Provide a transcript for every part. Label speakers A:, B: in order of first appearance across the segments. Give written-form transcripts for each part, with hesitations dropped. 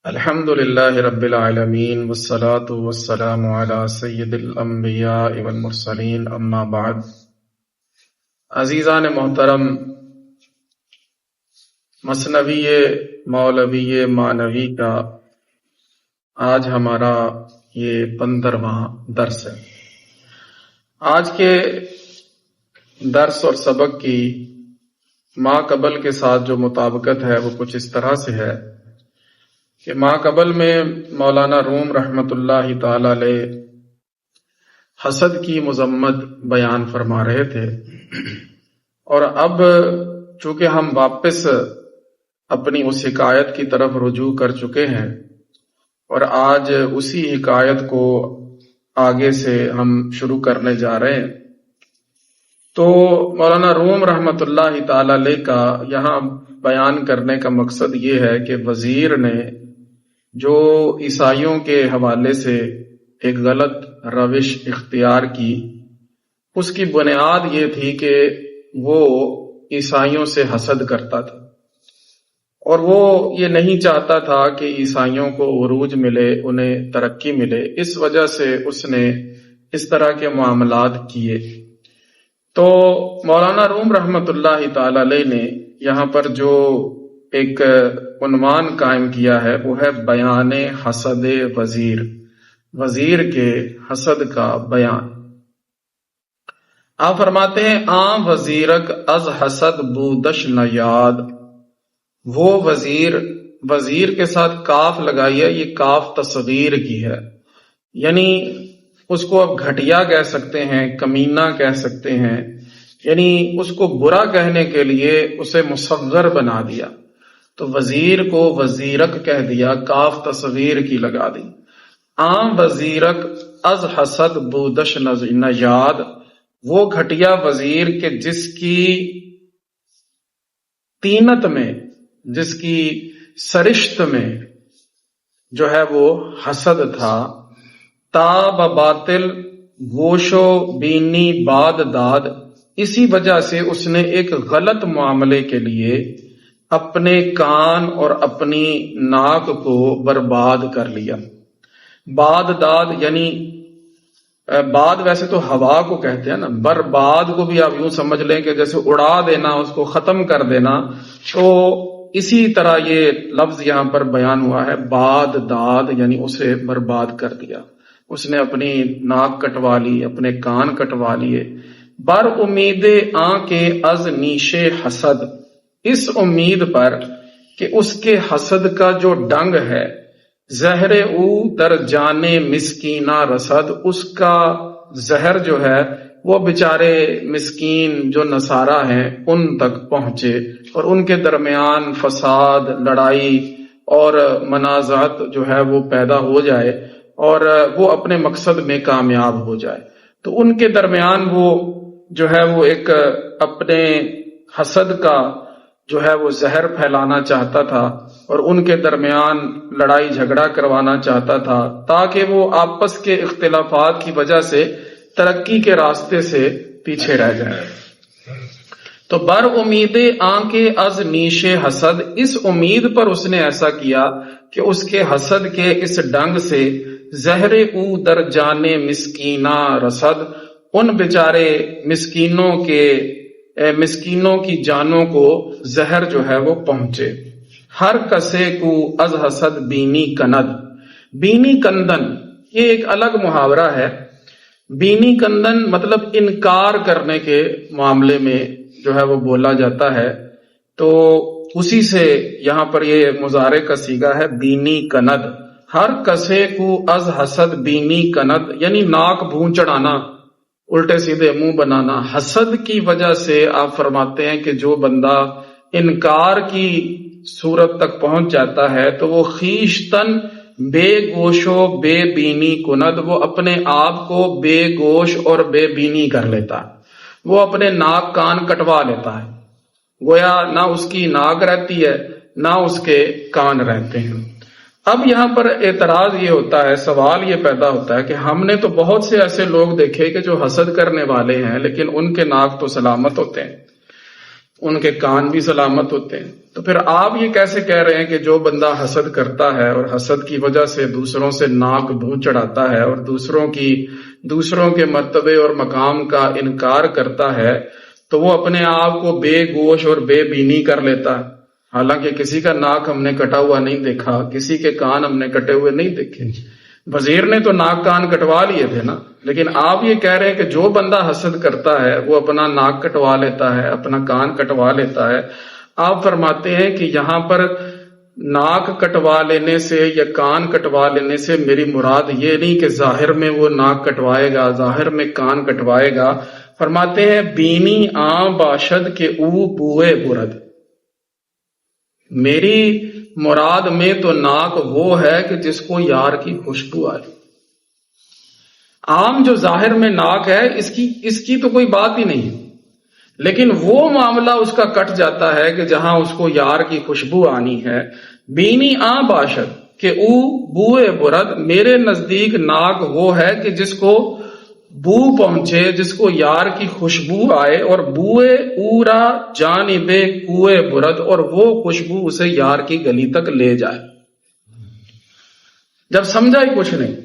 A: الحمد للہ رب العالمین والصلاة والسلام علی سید الانبیاء والمرسلین اما بعد۔ عزیزان محترم، مثنوی مولوی معنوی کا آج ہمارا یہ 15واں درس ہے۔ آج کے درس اور سبق کی ما قبل کے ساتھ جو مطابقت ہے وہ کچھ اس طرح سے ہے کہ ما قبل میں مولانا روم رحمۃ اللہ تعالی علیہ حسد کی مذمت بیان فرما رہے تھے، اور اب چونکہ ہم واپس اپنی اس حکایت کی طرف رجوع کر چکے ہیں اور آج اسی حکایت کو آگے سے ہم شروع کرنے جا رہے ہیں، تو مولانا روم رحمۃ اللہ تعالی علیہ کا یہاں بیان کرنے کا مقصد یہ ہے کہ وزیر نے جو عیسائیوں کے حوالے سے ایک غلط روش اختیار کی، اس کی بنیاد یہ تھی کہ وہ عیسائیوں سے حسد کرتا تھا، اور وہ یہ نہیں چاہتا تھا کہ عیسائیوں کو عروج ملے، انہیں ترقی ملے، اس وجہ سے اس نے اس طرح کے معاملات کیے۔ تو مولانا روم رحمۃ اللہ تعالی علیہ نے یہاں پر جو ایک عنوان قائم کیا ہے وہ ہے بیان حسد وزیر، وزیر کے حسد کا بیان۔ آپ فرماتے ہیں عام وزیرک از حسد بودش نیاد، وہ وزیر کے ساتھ کاف لگائی ہے، یہ کاف تصغیر کی ہے، یعنی اس کو اب گھٹیا کہہ سکتے ہیں، کمینہ کہہ سکتے ہیں، یعنی اس کو برا کہنے کے لیے اسے مصغر بنا دیا، تو وزیر کو وزیرک کہہ دیا، کاف تصغیر کی لگا دی۔ عام وزیرک از حسد بودش نژاد، وہ گھٹیا وزیر کے جس کی طینت میں، جس کی سرشت میں جو ہے وہ حسد تھا، تاب باطل گوش و بینی باد داد، اسی وجہ سے اس نے ایک غلط معاملے کے لیے اپنے کان اور اپنی ناک کو برباد کر لیا۔ باد داد یعنی باد ویسے تو ہوا کو کہتے ہیں نا، برباد کو بھی آپ یوں سمجھ لیں کہ جیسے اڑا دینا، اس کو ختم کر دینا، تو اسی طرح یہ لفظ یہاں پر بیان ہوا ہے، باد داد یعنی اسے برباد کر دیا، اس نے اپنی ناک کٹوا لی، اپنے کان کٹوا لیے۔ بر امید آن کے از نیش حسد، اس امید پر کہ اس کے حسد کا جو ڈنگ ہے، زہر او در جانے مسکینہ رسد، اس کا زہر جو ہے وہ بیچارے مسکین جو نصارہ ہیں ان تک پہنچے، اور ان کے درمیان فساد، لڑائی اور منازعت جو ہے وہ پیدا ہو جائے، اور وہ اپنے مقصد میں کامیاب ہو جائے۔ تو ان کے درمیان وہ جو ہے وہ ایک اپنے حسد کا جو ہے وہ زہر پھیلانا چاہتا تھا، اور ان کے درمیان لڑائی جھگڑا کروانا چاہتا تھا، تاکہ وہ آپس کے اختلافات کی وجہ سے ترقی کے راستے سے پیچھے رہ جائے۔ تو بر امید آن کے از نیش حسد، اس امید پر اس نے ایسا کیا کہ اس کے حسد کے اس ڈنگ سے زہر او در جانے مسکینہ رسد، ان بیچارے مسکینوں کی جانوں کو زہر جو ہے وہ پہنچے۔ ہر کسے کو از حسد بینی کند، بینی کندن یہ ایک الگ محاورہ ہے۔ بینی کندن مطلب انکار کرنے کے معاملے میں جو ہے وہ بولا جاتا ہے، تو اسی سے یہاں پر یہ مضارع کا صیغہ ہے بینی کند۔ ہر کسے کو از حسد بینی کند یعنی ناک بھون چڑھانا، الٹے سیدھے منہ بنانا۔ حسد کی وجہ سے آپ فرماتے ہیں کہ جو بندہ انکار کی صورت تک پہنچ جاتا ہے تو وہ خیشتن بے گوش و بے بینی کند، وہ اپنے آپ کو بے گوش اور بے بینی کر لیتا ہے، وہ اپنے ناک کان کٹوا لیتا ہے، گویا نہ اس کی ناک رہتی ہے نہ اس کے کان رہتے ہیں۔ اب یہاں پر اعتراض یہ ہوتا ہے، سوال یہ پیدا ہوتا ہے کہ ہم نے تو بہت سے ایسے لوگ دیکھے کہ جو حسد کرنے والے ہیں لیکن ان کے ناک تو سلامت ہوتے ہیں، ان کے کان بھی سلامت ہوتے ہیں. تو پھر آپ یہ کیسے کہہ رہے ہیں کہ جو بندہ حسد کرتا ہے اور حسد کی وجہ سے دوسروں سے ناک منہ چڑھاتا ہے اور دوسروں کے مرتبے اور مقام کا انکار کرتا ہے تو وہ اپنے آپ کو بے گوش اور بے بینی کر لیتا ہے؟ حالانکہ کسی کا ناک ہم نے کٹا ہوا نہیں دیکھا، کسی کے کان ہم نے کٹے ہوئے نہیں دیکھے. وزیر نے تو ناک کان کٹوا لیے تھے نا. لیکن آپ یہ کہہ رہے ہیں کہ جو بندہ حسد کرتا ہے وہ اپنا ناک کٹوا لیتا ہے، اپنا کان کٹوا لیتا ہے. آپ فرماتے ہیں کہ یہاں پر ناک کٹوا لینے سے یا کان کٹوا لینے سے میری مراد یہ نہیں کہ ظاہر میں وہ ناک کٹوائے گا، ظاہر میں کان کٹوائے گا. فرماتے ہیں بینی آں باشد کے او بوئے برد. میری مراد میں تو ناک وہ ہے کہ جس کو یار کی خوشبو آئے. عام جو ظاہر میں ناک ہے اس کی تو کوئی بات ہی نہیں، لیکن وہ معاملہ اس کا کٹ جاتا ہے کہ جہاں اس کو یار کی خوشبو آنی ہے. بینی آں باشد کہ او بوئے برد، میرے نزدیک ناک وہ ہے کہ جس کو بو پہنچے، جس کو یار کی خوشبو آئے، اور بوئے اورا جانب کوئے برد، اور وہ خوشبو اسے یار کی گلی تک لے جائے. جب سمجھا ہی کچھ نہیں،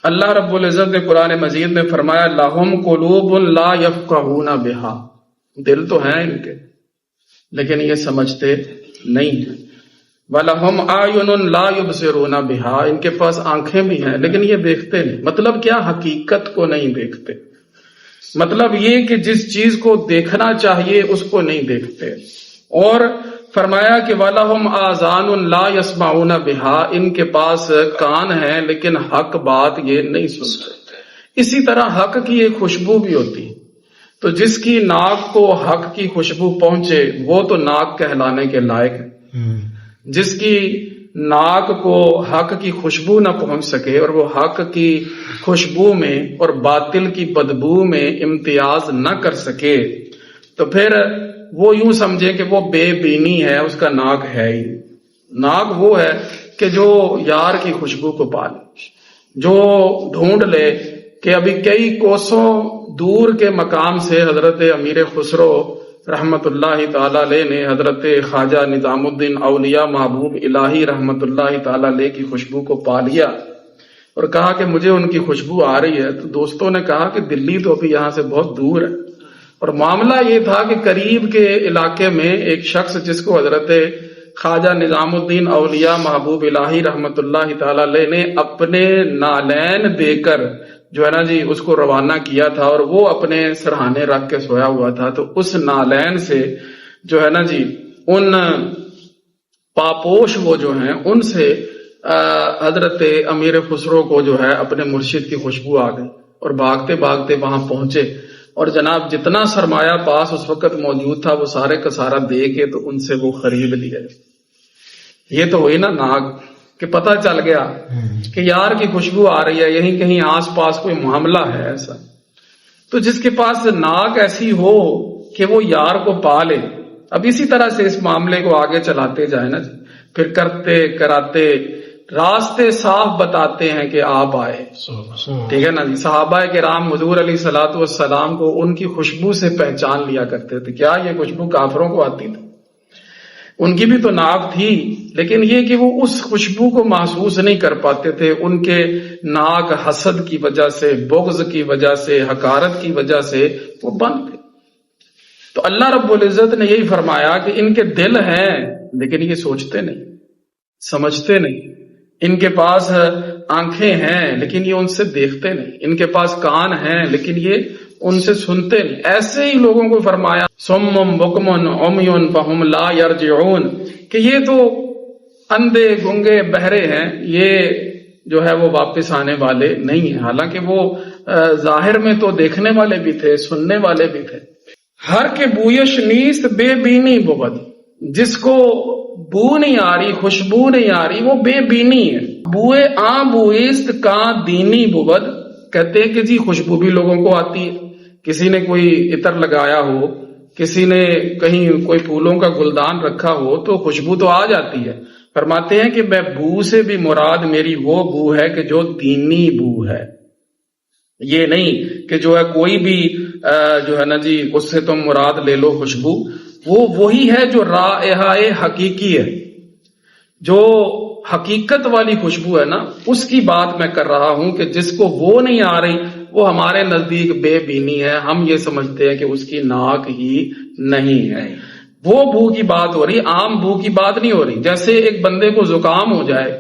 A: اللہ رب العزت نے قرآن مجید میں فرمایا لَهُمْ قُلُوبٌ لَا يَفْقَهُونَ بِهَا. دل تو ہیں ان کے لیکن یہ سمجھتے نہیں ہیں. وَلَهُمْ أَعْيُنٌ لَا يُبْصِرُونَ بِهَا. ان کے پاس آنکھیں بھی ہیں لیکن یہ دیکھتے نہیں. مطلب کیا؟ حقیقت کو نہیں دیکھتے. مطلب یہ کہ جس چیز کو دیکھنا چاہیے اس کو نہیں دیکھتے. اور فرمایا کہ وَلَهُمْ آذَانٌ لَا يَسْمَعُونَ بِهَا. ان کے پاس کان ہیں لیکن حق بات یہ نہیں سنتے. اسی طرح حق کی ایک خوشبو بھی ہوتی ہے، تو جس کی ناک کو حق کی خوشبو پہنچے وہ تو ناک کہلانے کے لائق ہے. جس کی ناک کو حق کی خوشبو نہ پہنچ سکے اور وہ حق کی خوشبو میں اور باطل کی بدبو میں امتیاز نہ کر سکے تو پھر وہ یوں سمجھے کہ وہ بے بینی ہے، اس کا ناک ہے ہی. ناک وہ ہے کہ جو یار کی خوشبو کو پالے، جو ڈھونڈ لے کہ ابھی کئی کوسوں دور کے مقام سے حضرت امیر خسرو رحمت اللہ تعالی علیہ نے حضرت خواجہ نظام الدین اولیاء محبوب الہی رحمت اللہ تعالی علیہ کی خوشبو کو پا لیا اور کہا کہ مجھے ان کی خوشبو آ رہی ہے. تو دوستوں نے کہا کہ دلی تو ابھی یہاں سے بہت دور ہے. اور معاملہ یہ تھا کہ قریب کے علاقے میں ایک شخص جس کو حضرت خواجہ نظام الدین اولیاء محبوب الہی رحمت اللہ تعالی علیہ نے اپنے نالین دے کر جو ہے نا جی اس کو روانہ کیا تھا اور وہ اپنے سرہانے رکھ کے سویا ہوا تھا. تو اس نالین سے جو ہے نا جی ان پاپوش وہ جو ہیں ان سے حضرت امیر خسرو کو جو ہے اپنے مرشد کی خوشبو آ گئی اور بھاگتے بھاگتے وہاں پہنچے اور جناب جتنا سرمایہ پاس اس وقت موجود تھا وہ سارے کا سارا دے کے تو ان سے وہ خرید لیا. یہ تو ہوئی نا ناک کہ پتہ چل گیا کہ یار کی خوشبو آ رہی ہے، یہیں کہیں آس پاس کوئی معاملہ ہے ایسا. تو جس کے پاس ناک ایسی ہو کہ وہ یار کو پا لے. اب اسی طرح سے اس معاملے کو آگے چلاتے جائیں نا جی، پھر کرتے کراتے راستے صاف بتاتے ہیں کہ آپ آئے. ٹھیک ہے نا جی. صحابہ کرام حضور علیہ الصلوۃ والسلام کو ان کی خوشبو سے پہچان لیا کرتے تھے. کیا یہ خوشبو کافروں کو آتی تھی؟ ان کی بھی تو ناک تھی لیکن یہ کہ وہ اس خوشبو کو محسوس نہیں کر پاتے تھے. ان کے ناک حسد کی وجہ سے، بغض کی وجہ سے، حقارت کی وجہ سے وہ بند تھے. تو اللہ رب العزت نے یہی فرمایا کہ ان کے دل ہیں لیکن یہ سوچتے نہیں، سمجھتے نہیں. ان کے پاس آنکھیں ہیں لیکن یہ ان سے دیکھتے نہیں. ان کے پاس کان ہیں لیکن یہ ان سے سنتے نہیں. ایسے ہی لوگوں کو فرمایا سمم بکمن عمیون فہم لا یرجعون کہ یہ تو اندھے گنگے بہرے ہیں، یہ جو ہے وہ واپس آنے والے نہیں ہیں. حالانکہ وہ ظاہر میں تو دیکھنے والے بھی تھے، سننے والے بھی تھے. ہر کے بویش نیست بے بینی بود. جس کو بو نہیں آ رہی، خوشبو نہیں آ رہی، وہ بے بینی ہے. بوئے آ بوئست کا دینی بود. کہتے ہیں کہ جی خوشبو بھی لوگوں کو آتی ہے. کسی نے کوئی عطر لگایا ہو، کسی نے کہیں کوئی پھولوں کا گلدان رکھا ہو تو خوشبو تو آ جاتی ہے. فرماتے ہیں کہ میں بو سے بھی مراد میری وہ بو ہے کہ جو دینی بو ہے. یہ نہیں کہ جو ہے کوئی بھی جو ہے نا جی اس سے تم مراد لے لو خوشبو. وہ وہی ہے جو رائحہ حقیقی ہے، جو حقیقت والی خوشبو ہے نا، اس کی بات میں کر رہا ہوں کہ جس کو وہ نہیں آ رہی وہ ہمارے نزدیک بے بینی ہے، ہم یہ سمجھتے ہیں کہ اس کی ناک ہی نہیں ہے۔ وہ بو کی بات ہو رہی، عام بو کی بات نہیں ہو رہی۔ جیسے ایک بندے کو زکام ہو جائے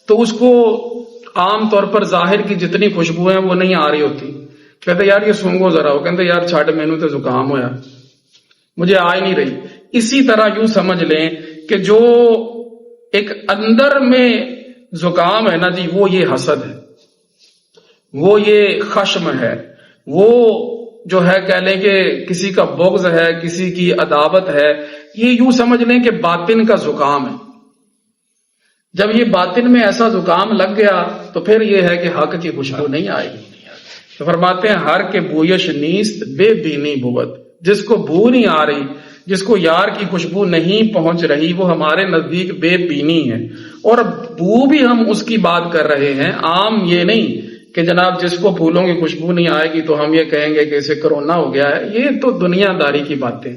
A: تو اس کو عام طور پر ظاہر کی جتنی خوشبو ہیں وہ نہیں آ رہی ہوتی، کہتے یار یہ سونگو ذرا، وہ کہتے یار چھاڑ مینو تو زکام ہویا، مجھے آ ہی نہیں رہی۔ اسی طرح یوں سمجھ لیں کہ جو ایک اندر میں زکام ہے نا جی، وہ یہ حسد ہے، وہ یہ خشم ہے، وہ جو ہے کہہ لیں کہ کسی کا بغض ہے، کسی کی عداوت ہے، یہ یوں سمجھ لیں کہ باطن کا زکام ہے۔ جب یہ باطن میں ایسا زکام لگ گیا تو پھر یہ ہے کہ حق کی خوشبو نہیں آئے گی۔ تو فرماتے ہیں ہر کے بویش نیست بے بینی بود، جس کو بو نہیں آ رہی، جس کو یار کی خوشبو نہیں پہنچ رہی، وہ ہمارے نزدیک بے بینی ہے۔ اور بو بھی ہم اس کی بات کر رہے ہیں، عام یہ نہیں کہ جناب جس کو پھولوں کی خوشبو نہیں آئے گی تو ہم یہ کہیں گے کہ اسے کرونا ہو گیا ہے، یہ تو دنیا داری کی باتیں،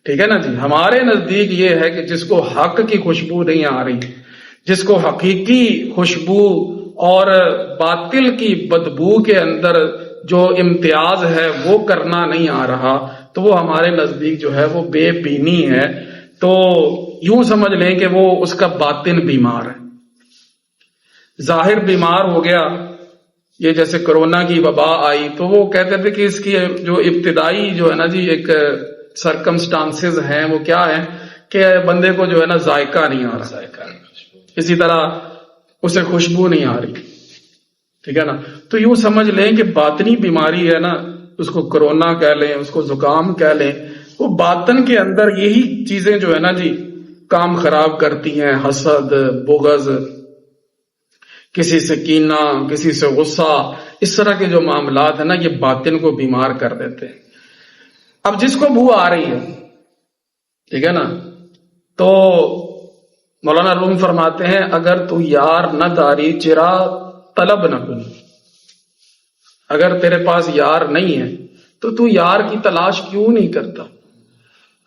A: ٹھیک ہے نا جی۔ ہمارے نزدیک یہ ہے کہ جس کو حق کی خوشبو نہیں آ رہی، جس کو حقیقی خوشبو اور باطل کی بدبو کے اندر جو امتیاز ہے وہ کرنا نہیں آ رہا، تو وہ ہمارے نزدیک جو ہے وہ بے بینی ہے۔ تو یوں سمجھ لیں کہ وہ اس کا باطن بیمار ہے، ظاہر بیمار ہو گیا۔ یہ جیسے کرونا کی وبا آئی تو وہ کہتے تھے کہ اس کی جو ابتدائی جو ہے نا جی ایک سرکمسٹانسز ہیں وہ کیا ہے کہ بندے کو جو ہے نا ذائقہ نہیں آ رہا، اسی طرح اسے خوشبو نہیں آ رہی، ٹھیک ہے نا۔ تو یوں سمجھ لیں کہ باطنی بیماری ہے نا، اس کو کرونا کہہ لیں، اس کو زکام کہہ لیں، وہ باطن کے اندر یہی چیزیں جو ہے نا جی کام خراب کرتی ہیں، حسد، بغض، کسی سے کینہ، کسی سے غصہ، اس طرح کے جو معاملات ہیں نا یہ باطن کو بیمار کر دیتے ہیں۔ اب جس کو بو آ رہی ہے، ٹھیک ہے نا، تو مولانا روم فرماتے ہیں اگر تو یار نہ داری چرا طلب نہ کنی، اگر تیرے پاس یار نہیں ہے تو یار کی تلاش کیوں نہیں کرتا؟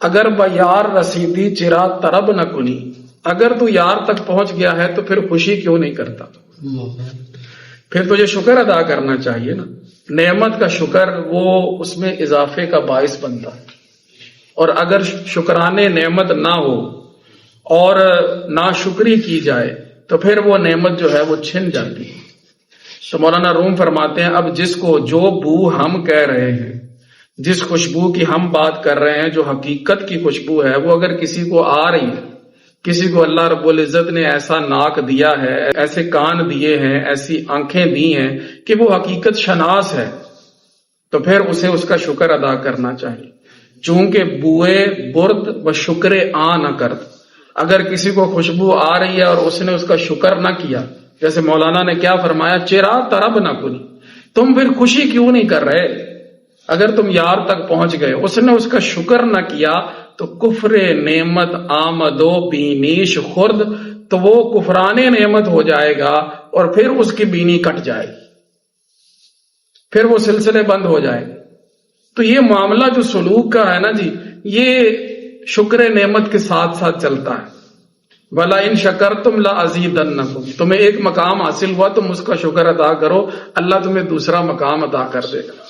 A: اگر بیار رسیدی چرا طرب نہ کنی، اگر تو یار تک پہنچ گیا ہے تو پھر خوشی کیوں نہیں کرتا؟ پھر تجھے شکر ادا کرنا چاہیے نا، نعمت کا شکر وہ اس میں اضافے کا باعث بنتا ہے، اور اگر شکرانے نعمت نہ ہو اور ناشکری کی جائے تو پھر وہ نعمت جو ہے وہ چھن جاتی ہے۔ تو مولانا روم فرماتے ہیں اب جس کو جو بو ہم کہہ رہے ہیں، جس خوشبو کی ہم بات کر رہے ہیں جو حقیقت کی خوشبو ہے، وہ اگر کسی کو آ رہی ہے، کسی کو اللہ رب العزت نے ایسا ناک دیا ہے، ایسے کان دیے ہیں، ایسی آنکھیں دی ہیں کہ وہ حقیقت شناس ہے، تو پھر اسے اس کا شکر ادا کرنا چاہیے۔ چونکہ بوئے برد و شکر آ نہ کرد، اگر کسی کو خوشبو آ رہی ہے اور اس نے اس کا شکر نہ کیا، جیسے مولانا نے کیا فرمایا چرا طرب نہ کنی، تم پھر خوشی کیوں نہیں کر رہے؟ اگر تم یار تک پہنچ گئے، اس نے اس کا شکر نہ کیا تو کفر نعمت آمد و بینیش خرد، تو وہ کفران نعمت ہو جائے گا اور پھر اس کی بینی کٹ جائے گی، پھر وہ سلسلے بند ہو جائے گا۔ تو یہ معاملہ جو سلوک کا ہے نا جی، یہ شکر نعمت کے ساتھ ساتھ چلتا ہے۔ وَلَا إِن شَكَرْتُمْ لَأَزِيدَنَّكُمْ، تمہیں ایک مقام حاصل ہوا تم اس کا شکر ادا کرو، اللہ تمہیں دوسرا مقام عطا کر دے گا۔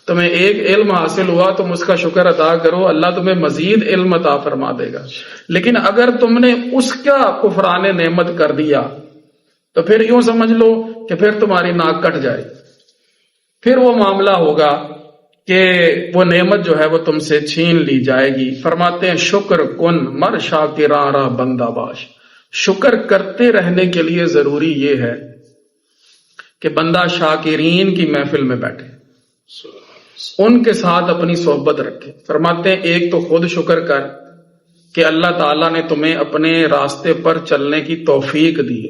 A: تمہیں ایک علم حاصل ہوا تم اس کا شکر ادا کرو، اللہ تمہیں مزید علم عطا فرما دے گا۔ لیکن اگر تم نے اس کا کفران نعمت کر دیا تو پھر یوں سمجھ لو کہ پھر تمہاری ناک کٹ جائے، پھر وہ معاملہ ہوگا کہ وہ نعمت جو ہے وہ تم سے چھین لی جائے گی۔ فرماتے ہیں شکر کن مر شاکراں را بندہ باش، شکر کرتے رہنے کے لیے ضروری یہ ہے کہ بندہ شاکرین کی محفل میں بیٹھے، ان کے ساتھ اپنی صحبت رکھے۔ فرماتے ہیں ایک تو خود شکر کر کہ اللہ تعالیٰ نے تمہیں اپنے راستے پر چلنے کی توفیق دی،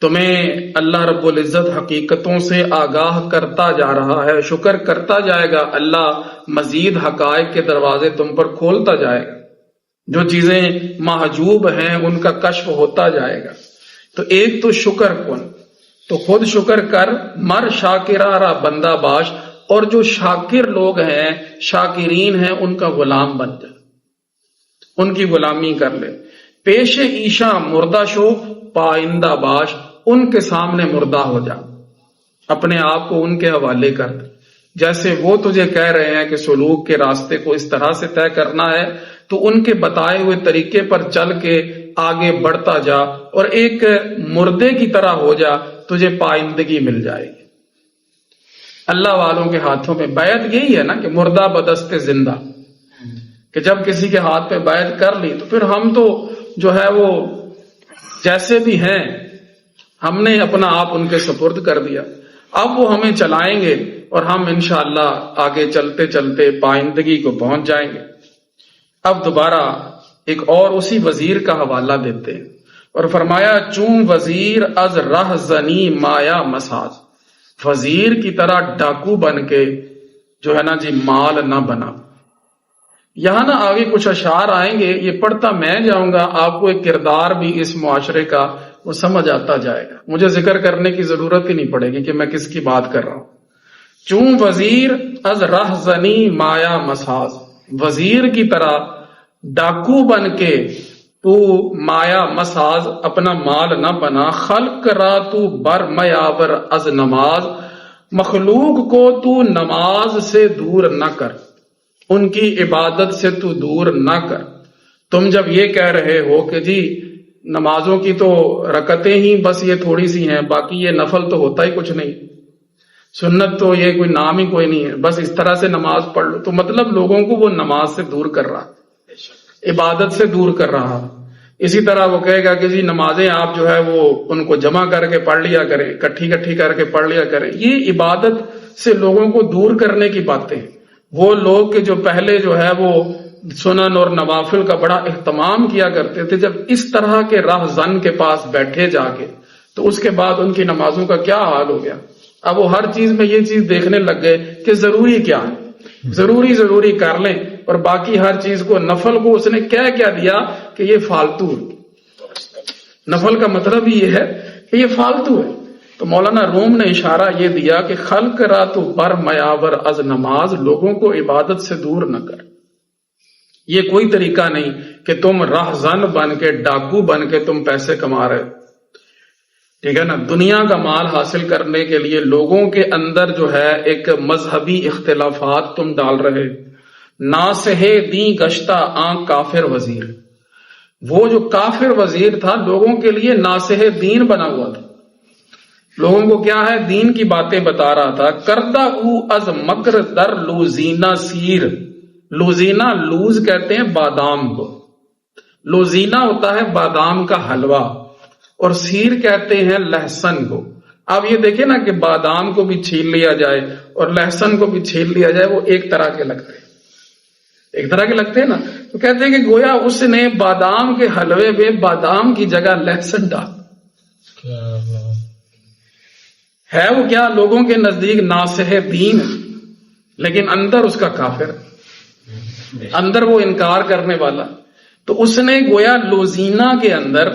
A: تمہیں اللہ رب العزت حقیقتوں سے آگاہ کرتا جا رہا ہے، شکر کرتا جائے گا، اللہ مزید حقائق کے دروازے تم پر کھولتا جائے گا، جو چیزیں محجوب ہیں ان کا کشف ہوتا جائے گا۔ تو ایک تو شکر کن، تو خود شکر کر، مر شاکرہ را بندہ باش، اور جو شاکر لوگ ہیں، شاکرین ہیں، ان کا غلام بن جائے۔ ان کی غلامی کر لے. پیش ایشاں مردہ شو پائندہ باش، ان کے سامنے مردہ ہو جا، اپنے آپ کو ان کے حوالے کر دے. جیسے وہ تجھے کہہ رہے ہیں کہ سلوک کے راستے کو اس طرح سے طے کرنا ہے، تو ان کے بتائے ہوئے طریقے پر چل کے آگے بڑھتا جا اور ایک مردے کی طرح ہو جا، تجھے پائندگی مل جائے گی. اللہ والوں کے ہاتھوں میں بیعت یہی ہے نا کہ مردہ بدست زندہ، کہ جب کسی کے ہاتھ پہ بیعت کر لی تو پھر ہم تو جو ہے وہ جیسے بھی ہیں، ہم نے اپنا آپ ان کے سپرد کر دیا. اب وہ ہمیں چلائیں گے اور ہم انشاءاللہ آگے چلتے چلتے پائندگی کو پہنچ جائیں گے. اب دوبارہ ایک اور اسی وزیر کا حوالہ دیتے ہیں اور فرمایا چون وزیر از رہ زنی مایا مساز، وزیر کی طرح ڈاکو بن کے جو ہے نا جی مال نہ بنا. یہاں نا آگے کچھ اشعار آئیں گے، یہ پڑھتا میں جاؤں گا، آپ کو ایک کردار بھی اس معاشرے کا وہ سمجھ آتا جائے گا. مجھے ذکر کرنے کی ضرورت ہی نہیں پڑے گی کہ میں کس کی بات کر رہا ہوں. چون وزیر از رہ زنی مایا مساز، وزیر کی طرح ڈاکو بن کے تو مایا مساز اپنا مال نہ بنا. خلق را تو بر میاور از نماز، مخلوق کو تو نماز سے دور نہ کر، ان کی عبادت سے تو دور نہ کر. تم جب یہ کہہ رہے ہو کہ جی نمازوں کی تو رکعتیں ہی بس یہ تھوڑی سی ہیں، باقی یہ نفل تو ہوتا ہی کچھ نہیں، سنت تو یہ کوئی نام ہی کوئی نہیں ہے، بس اس طرح سے نماز پڑھ لو، تو مطلب لوگوں کو وہ نماز سے دور کر رہا، عبادت سے دور کر رہا. اسی طرح وہ کہے گا کہ جی نمازیں آپ جو ہے وہ ان کو جمع کر کے پڑھ لیا کریں، کٹھی کر کے پڑھ لیا کریں. یہ عبادت سے لوگوں کو دور کرنے کی باتیں. وہ لوگ کہ جو پہلے جو ہے وہ سنن اور نوافل کا بڑا اہتمام کیا کرتے تھے، جب اس طرح کے راہ زن کے پاس بیٹھے جا کے تو اس کے بعد ان کی نمازوں کا کیا حال ہو گیا. اب وہ ہر چیز میں یہ چیز دیکھنے لگ گئے کہ ضروری کیا ہے، ضروری کر لیں، اور باقی ہر چیز کو، نفل کو اس نے کیا دیا کہ یہ فالتو ہے. نفل کا مطلب ہی یہ ہے کہ یہ فالتو ہے. تو مولانا روم نے اشارہ یہ دیا کہ خلق را تو بر میاور از نماز، لوگوں کو عبادت سے دور نہ کر. یہ کوئی طریقہ نہیں کہ تم راہزن بن کے ڈاکو بن کے تم پیسے کما رہے، ٹھیک ہے نا. دنیا کا مال حاصل کرنے کے لیے لوگوں کے اندر جو ہے ایک مذہبی اختلافات تم ڈال رہے. ناسہ دیں گشتہ آن کافر وزیر، وہ جو کافر وزیر تھا لوگوں کے لیے ناسہ دین بنا ہوا تھا، لوگوں کو کیا ہے دین کی باتیں بتا رہا تھا. کردہ او از مکر در لوزینہ سیر، لوزینہ لوز کہتے ہیں بادام کو، لوزینہ ہوتا ہے بادام کا حلوہ، اور سیر کہتے ہیں لہسن کو. اب یہ دیکھیں نا کہ بادام کو بھی چھیل لیا جائے اور لہسن کو بھی چھیل لیا جائے، وہ ایک طرح کے لگتے ہیں، ایک طرح کے لگتے ہیں نا. تو کہتے ہیں کہ گویا اس نے بادام کے حلوے میں بادام کی جگہ لہسن ڈال. ہے وہ کیا لوگوں کے نزدیک ناصح دین، لیکن اندر اس کا کافر، اندر وہ انکار کرنے والا. تو اس نے گویا لوزینہ کے اندر،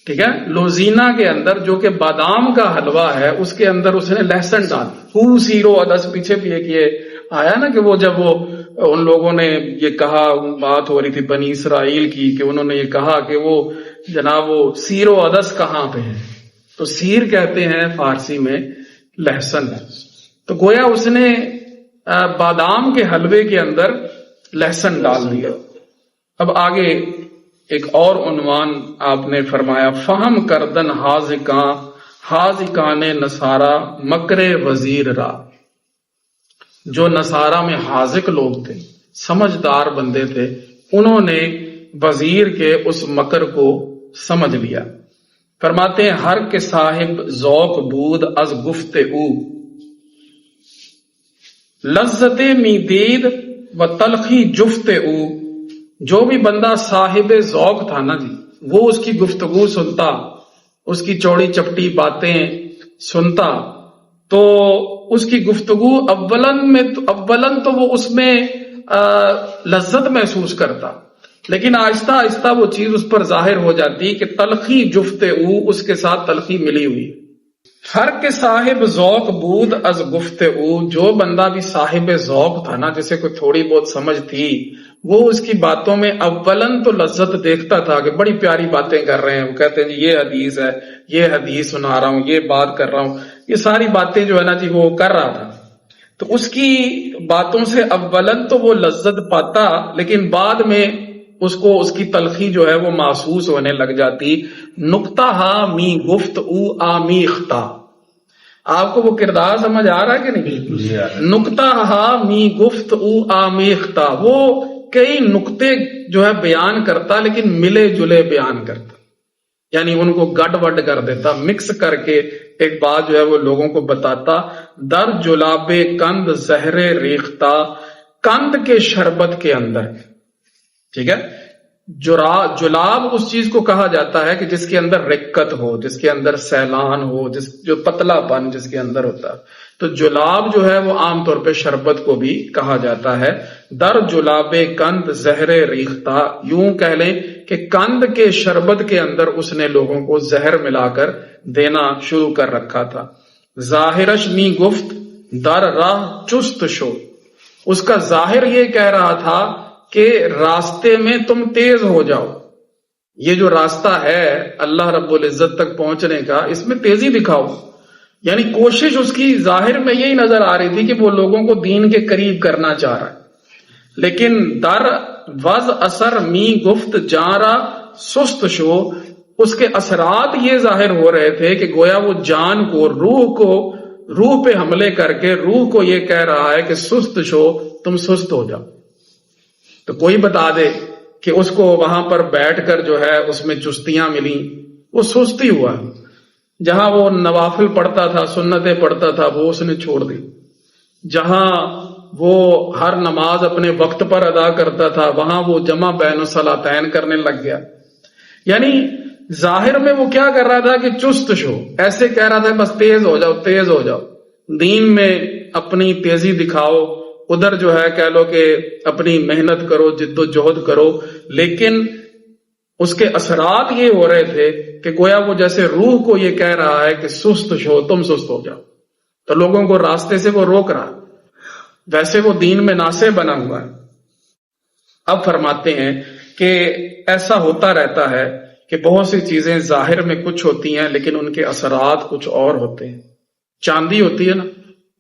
A: ٹھیک ہے، لوزینہ کے اندر جو کہ بادام کا حلوہ ہے اس کے اندر اس نے لہسن ڈال. ہو سیرو ادس، پیچھے بھی ایک یہ آیا نا کہ وہ جب وہ ان لوگوں نے یہ کہا، بات ہو رہی تھی بنی اسرائیل کی، کہ انہوں نے یہ کہا کہ وہ جناب وہ سیرو ادس کہاں پہ ہے، تو سیر کہتے ہیں فارسی میں لہسن. تو گویا اس نے بادام کے حلوے کے اندر لہسن ڈال دیا. اب آگے ایک اور عنوان آپ نے فرمایا، فہم کردن حاذقان نصارا مکر وزیر را. جو نصارا میں حاذق لوگ تھے، سمجھدار بندے تھے، انہوں نے وزیر کے اس مکر کو سمجھ لیا. فرماتے ہیں ہر کے صاحب ذوق بود از گفت او، لذت می دید و تلخی جفت او. جو بھی بندہ صاحب ذوق تھا نا جی، وہ اس کی گفتگو سنتا، اس کی چوڑی چپٹی باتیں سنتا، تو اس کی گفتگو اولن تو وہ اس میں لذت محسوس کرتا، لیکن آہستہ آہستہ وہ چیز اس پر ظاہر ہو جاتی کہ تلخی جفت او، اس کے ساتھ تلخی ملی ہوئی. ہر کے صاحب ذوق بود از گفت او، جو بندہ بھی صاحب ذوق تھا نا، جسے کوئی تھوڑی بہت سمجھ تھی، وہ اس کی باتوں میں اولن تو لذت دیکھتا تھا کہ بڑی پیاری باتیں کر رہے ہیں، وہ کہتے ہیں جی یہ حدیث ہے، یہ حدیث سنا رہا ہوں، یہ بات کر رہا ہوں، یہ ساری باتیں جو ہے نا جی وہ کر رہا تھا، تو اس کی باتوں سے اولن تو وہ لذت پاتا، لیکن بعد میں اس کو اس کی تلخی جو ہے وہ محسوس ہونے لگ جاتی. نقطہ ہا می گفت او آمیختہ. آپ کو وہ کردار سمجھ آ رہا ہے کہ نہیں؟ نقطہ ہا می گفت او آمیختہ، وہ کئی نقطے جو ہے بیان کرتا لیکن ملے جلے بیان کرتا، یعنی ان کو گڈ وڈ کر دیتا، مکس کر کے ایک بات جو ہے وہ لوگوں کو بتاتا. در جلاب کند زہر ریختہ، کند کے شربت کے اندر، ٹھیک ہے، جلاب اس چیز کو کہا جاتا ہے کہ جس کے اندر رکت ہو، جس کے اندر سیلان ہو، جو پتلا پن جس کے اندر ہوتا ہے، تو جلاب جو ہے وہ عام طور پہ شربت کو بھی کہا جاتا ہے. در جلاب کند زہر ریختہ، یوں کہہ لیں کہ کند کے شربت کے اندر اس نے لوگوں کو زہر ملا کر دینا شروع کر رکھا تھا. ظاہرش می گفت در راہ چست شو، اس کا ظاہر یہ کہہ رہا تھا کہ راستے میں تم تیز ہو جاؤ، یہ جو راستہ ہے اللہ رب العزت تک پہنچنے کا، اس میں تیزی دکھاؤ. یعنی کوشش اس کی ظاہر میں یہی نظر آ رہی تھی کہ وہ لوگوں کو دین کے قریب کرنا چاہ رہا ہے، لیکن در وز اثر می گفت جارا سست شو، اس کے اثرات یہ ظاہر ہو رہے تھے کہ گویا وہ جان کو، روح پہ حملے کر کے روح کو یہ کہہ رہا ہے کہ سست شو، تم سست ہو جاؤ. تو کوئی بتا دے کہ اس کو وہاں پر بیٹھ کر جو ہے اس میں چستیاں ملی، وہ سستی ہوا. جہاں وہ نوافل پڑھتا تھا، سنتیں پڑھتا تھا، وہ اس نے چھوڑ دی. جہاں وہ ہر نماز اپنے وقت پر ادا کرتا تھا، وہاں وہ جمع بین الصلاتین کرنے لگ گیا. یعنی ظاہر میں وہ کیا کر رہا تھا کہ چست شو، ایسے کہہ رہا تھا بس تیز ہو جاؤ، تیز ہو جاؤ، دین میں اپنی تیزی دکھاؤ، ادھر جو ہے کہہ لو کہ اپنی محنت کرو، جد و جہد کرو. لیکن اس کے اثرات یہ ہو رہے تھے کہ گویا وہ جیسے روح کو یہ کہہ رہا ہے کہ سست شو، تم سست ہو جاؤ، تو لوگوں کو راستے سے وہ روک رہا. ویسے وہ دین میں ناسے بنا ہوا ہے. اب فرماتے ہیں کہ ایسا ہوتا رہتا ہے کہ بہت سی چیزیں ظاہر میں کچھ ہوتی ہیں لیکن ان کے اثرات کچھ اور ہوتے ہیں. چاندی ہوتی ہے نا،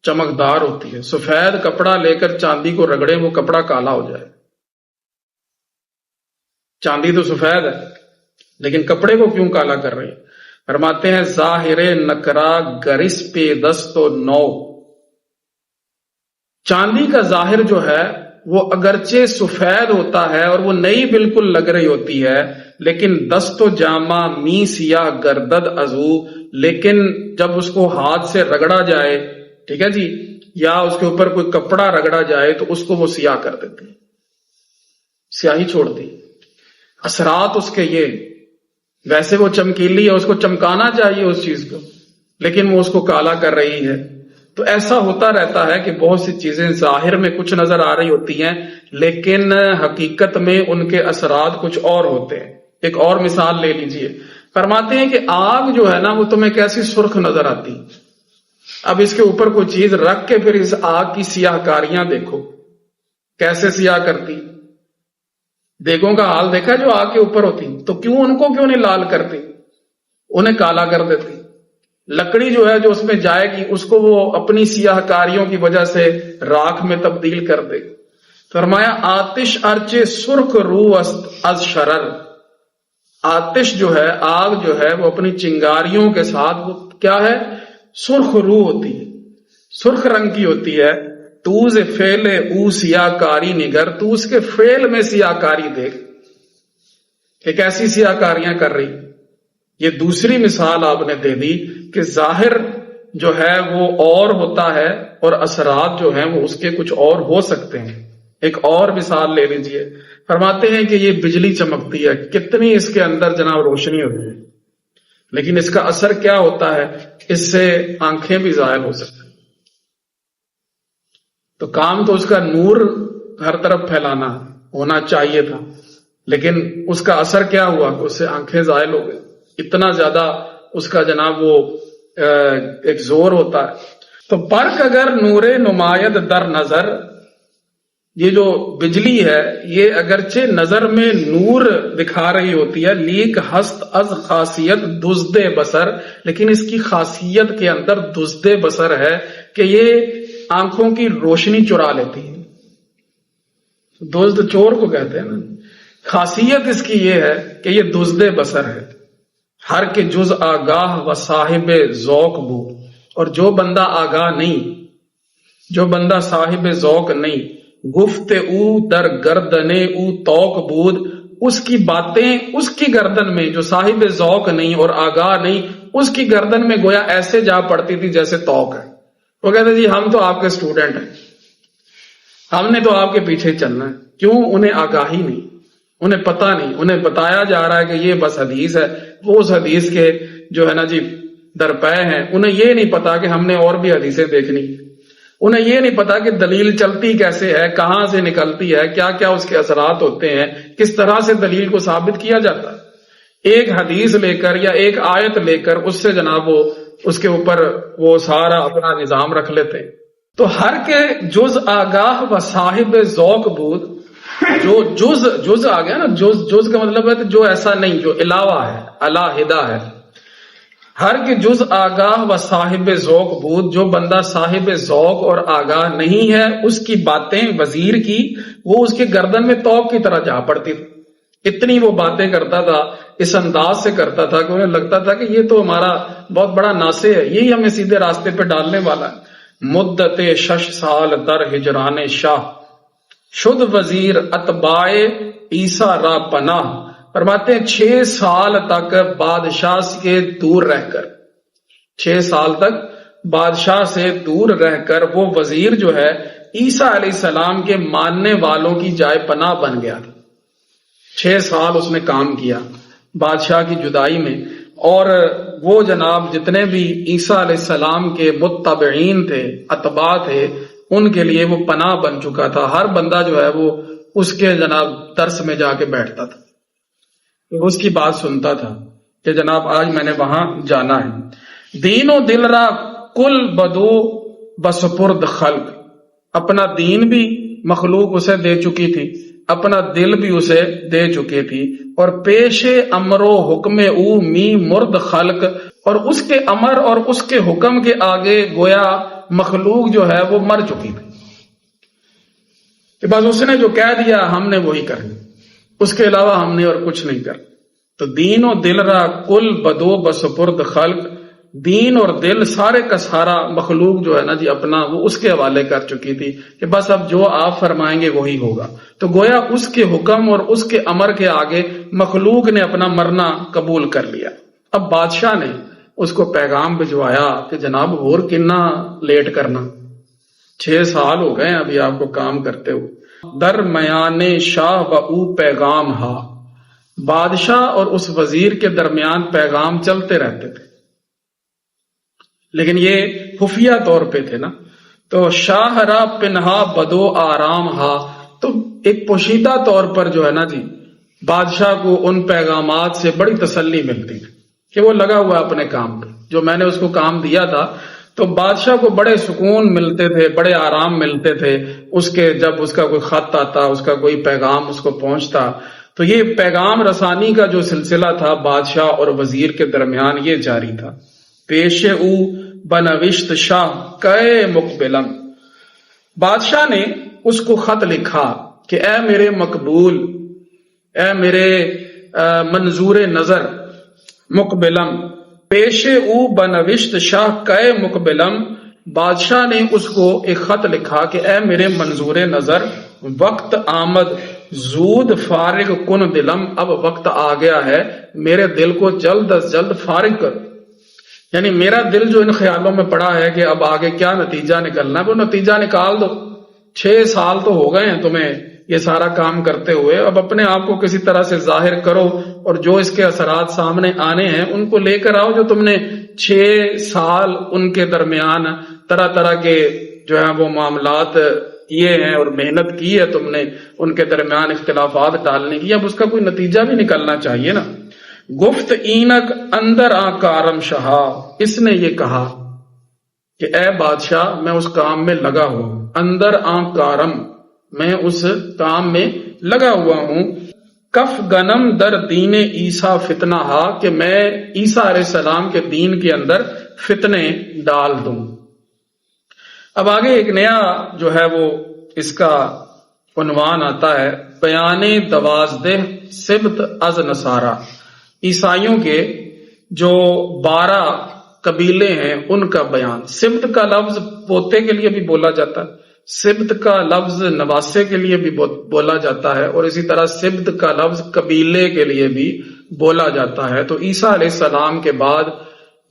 A: چمکدار ہوتی ہے، سفید کپڑا لے کر چاندی کو رگڑے وہ کپڑا کالا ہو جائے. چاندی تو سفید ہے لیکن کپڑے کو کیوں کالا کر رہی ہے؟ فرماتے ہیں ظاہر نکرا گرس پہ دست و نو. چاندی کا ظاہر جو ہے وہ اگرچہ سفید ہوتا ہے اور وہ نئی بالکل لگ رہی ہوتی ہے، لیکن دست و جامہ می سیاہ گردد ازو، لیکن جب اس کو ہاتھ سے رگڑا جائے، ٹھیک ہے جی، یا اس کے اوپر کوئی کپڑا رگڑا جائے تو اس کو وہ سیاہ کر دیتے، سیاہی چھوڑتی. اثرات اس کے یہ، ویسے وہ چمکیلی ہے، اس کو چمکانا چاہیے اس چیز کو، لیکن وہ اس کو کالا کر رہی ہے. تو ایسا ہوتا رہتا ہے کہ بہت سی چیزیں ظاہر میں کچھ نظر آ رہی ہوتی ہیں لیکن حقیقت میں ان کے اثرات کچھ اور ہوتے ہیں. ایک اور مثال لے لیجئے. فرماتے ہیں کہ آگ جو ہے نا وہ تمہیں کیسی سرخ نظر آتی، اب اس کے اوپر کوئی چیز رکھ کے پھر اس آگ کی سیاہ کاریاں دیکھو کیسے سیاہ کرتی. دیگوں کا حال دیکھا جو آگ کے اوپر ہوتی، تو ان کو کیوں نہیں لال کرتی، انہیں کالا کر دیتی. لکڑی جو ہے جو اس میں جائے گی اس کو وہ اپنی سیاہ کاریوں کی وجہ سے راکھ میں تبدیل کر دے. فرمایا آتش ارچے سرخ روح است از شرر. آتش جو ہے، آگ جو ہے، وہ اپنی چنگاریوں کے ساتھ وہ کیا ہے، سرخ روح ہوتی ہے، سرخ رنگ کی ہوتی ہے. تو سے فعل او سیاہ کاری نگر، تو اس کے فعل میں سیاہ کاری دیکھ کہ کیسی سیاہ کاریاں کر رہی. یہ دوسری مثال آپ نے دے دی کہ ظاہر جو ہے وہ اور ہوتا ہے اور اثرات جو ہیں وہ اس کے کچھ اور ہو سکتے ہیں. ایک اور مثال لے لیجئے. فرماتے ہیں کہ یہ بجلی چمکتی ہے، کتنی اس کے اندر جناب روشنی ہوتی ہے، لیکن اس کا اثر کیا ہوتا ہے، اس سے آنکھیں بھی ظاہر ہو سکتی. تو کام تو اس کا نور ہر طرف پھیلانا ہونا چاہیے تھا، لیکن اس کا اثر کیا ہوا کہ اس سے آنکھیں زائل ہو گئی. اتنا زیادہ اس کا جناب وہ ایک زور ہوتا ہے. تو برق اگر نور نمایت در نظر، یہ جو بجلی ہے یہ اگرچہ نظر میں نور دکھا رہی ہوتی ہے، لیک ہست از خاصیت دزد بصر، لیکن اس کی خاصیت کے اندر دزد بصر ہے کہ یہ آنکھوں کی روشنی چرا لیتی ہے. دزد چور کو کہتے ہیں نا. خاصیت اس کی یہ ہے کہ یہ دزد بصر ہے. ہر کے جز آگاہ و صاحب ذوق بو، اور جو بندہ آگاہ نہیں، جو بندہ صاحب ذوق نہیں، گفت او در گردن او توق بود، اس کی باتیں اس کی گردن میں، جو صاحب ذوق نہیں اور آگاہ نہیں، اس کی گردن میں گویا ایسے جا پڑتی تھی جیسے توق ہے. وہ کہتے جی ہم تو آپ کے اسٹوڈنٹ ہیں، ہم نے تو آپ کے پیچھے چلنا ہے. کیوں؟ انہیں آگاہی نہیں، انہیں پتہ نہیں، انہیں بتایا جا رہا ہے کہ یہ بس حدیث ہے، وہ اس حدیث کے جو ہے نا جی درپے ہیں. انہیں یہ نہیں پتا کہ ہم نے اور بھی حدیثیں دیکھنی، انہیں یہ نہیں پتا کہ دلیل چلتی کیسے ہے، کہاں سے نکلتی ہے، کیا کیا اس کے اثرات ہوتے ہیں، کس طرح سے دلیل کو ثابت کیا جاتا ہے. ایک حدیث لے کر یا ایک آیت لے کر اس سے جناب وہ اس کے اوپر وہ سارا اپنا نظام رکھ لیتے ہیں. تو ہر کے جز آگاہ و صاحب ذوق بود، جو جز آ گیا نا، جز کا مطلب ہے کہ جو ایسا نہیں، جو علاوہ ہے، علیحدہ ہے. ہر کے جز آگاہ و صاحب ذوق بود، جو بندہ صاحب ذوق اور آگاہ نہیں ہے، اس کی باتیں وزیر کی وہ اس کے گردن میں توق کی طرح جا پڑتی تھی. اتنی وہ باتیں کرتا تھا، اس انداز سے کرتا تھا کہ انہیں لگتا تھا کہ یہ تو ہمارا بہت بڑا ناصح ہے، یہی ہمیں سیدھے راستے پہ ڈالنے والا ہے. مدت 6 سال در ہجران شاہ، شد وزیر اتباع عیسیٰ را پناہ. فرماتے ہیں 6 سال تک بادشاہ سے دور رہ کر، 6 سال تک بادشاہ سے دور رہ کر وہ وزیر جو ہے عیسیٰ علیہ السلام کے ماننے والوں کی جائے پناہ بن گیا تھا. 6 سال اس نے کام کیا بادشاہ کی جدائی میں، اور وہ جناب جتنے بھی عیسیٰ علیہ السلام کے متبعین تھے، اتباع تھے، ان کے لیے وہ پناہ بن چکا تھا. ہر بندہ جو ہے وہ اس کے جناب درس میں جا کے بیٹھتا تھا، اس کی بات سنتا تھا کہ جناب آج میں نے وہاں جانا ہے. دین و دل را کل بدو بسپرد خلق، اپنا دین بھی مخلوق اسے دے چکی تھی، اپنا دل بھی اسے دے چکی تھی، اور پیش امر و حکم او می مرد خلق، اور اس کے امر اور اس کے حکم کے آگے گویا مخلوق جو ہے وہ مر چکی تھی کہ بس اس نے جو کہہ دیا ہم نے وہی کرنا، اس کے علاوہ ہم نے اور کچھ نہیں کر. تو دین و دل را کل بدو بسپرد خلق، دین اور دل سارے کا سارا مخلوق جو ہے نا جی اپنا وہ اس کے حوالے کر چکی تھی کہ بس اب جو آپ فرمائیں گے وہی ہوگا. تو گویا اس کے حکم اور اس کے امر کے آگے مخلوق نے اپنا مرنا قبول کر لیا. اب بادشاہ نے اس کو پیغام بھجوایا کہ جناب اور کتنا لیٹ کرنا، 6 سال ہو گئے ابھی آپ کو کام کرتے ہوئے. درمیان شاہ و او پیغام ہا، بادشاہ اور اس وزیر کے درمیان پیغام چلتے رہتے تھے، لیکن یہ خفیہ طور پہ تھے نا. تو شاہ را پنہا بدو آرام ہا، تو ایک پوشیدہ طور پر جو ہے نا جی بادشاہ کو ان پیغامات سے بڑی تسلی ملتی تھی کہ وہ لگا ہوا اپنے کام پہ، جو میں نے اس کو کام دیا تھا. تو بادشاہ کو بڑے سکون ملتے تھے، بڑے آرام ملتے تھے اس کے، جب اس کا کوئی خط آتا، اس کا کوئی پیغام اس کو پہنچتا. تو یہ پیغام رسانی کا جو سلسلہ تھا بادشاہ اور وزیر کے درمیان یہ جاری تھا. پیش او بنوشت شاہ کئے مقبلم، بادشاہ نے اس کو خط لکھا کہ اے میرے مقبول، اے میرے منظور نظر، مقبلم. پیش او بنوشت شاہ کئے مقبلم، بادشاہ نے اس کو ایک خط لکھا کہ اے میرے منظور نظر، وقت آمد زود فارغ کن دلم، اب وقت آ گیا ہے میرے دل کو جلد از جلد فارغ کر. یعنی میرا دل جو ان خیالوں میں پڑا ہے کہ اب آگے کیا نتیجہ نکلنا ہے وہ نتیجہ نکال دو. 6 سال تو ہو گئے ہیں تمہیں یہ سارا کام کرتے ہوئے، اب اپنے آپ کو کسی طرح سے ظاہر کرو، اور جو اس کے اثرات سامنے آنے ہیں ان کو لے کر آؤ. جو تم نے 6 سال ان کے درمیان طرح طرح کے جو ہے وہ معاملات کیے ہیں اور محنت کی ہے تم نے ان کے درمیان اختلافات ڈالنے کی، اب اس کا کوئی نتیجہ بھی نکلنا چاہیے نا. گفت اینک اندر آ کارم شہا، اس نے یہ کہا کہ اے بادشاہ میں اس کام میں لگا ہوں. اندر آ کارم میں اس کام میں لگا ہوا ہوں. کف گنم در دین عیسیٰ فتنہ ہا، کہ میں عیسیٰ علیہ السلام کے دین کے اندر فتنے ڈال دوں. اب آگے ایک نیا جو ہے وہ اس کا عنوان آتا ہے، بیان دوازدہ سبت از نصارا. عیسائیوں کے جو 12 قبیلے ہیں ان کا بیان. سبت کا لفظ پوتے کے لیے بھی بولا جاتا ہے، سبت کا لفظ نواسے کے لیے بھی بولا جاتا ہے، اور اسی طرح سبت کا لفظ قبیلے کے لیے بھی بولا جاتا ہے. تو عیسیٰ علیہ السلام کے بعد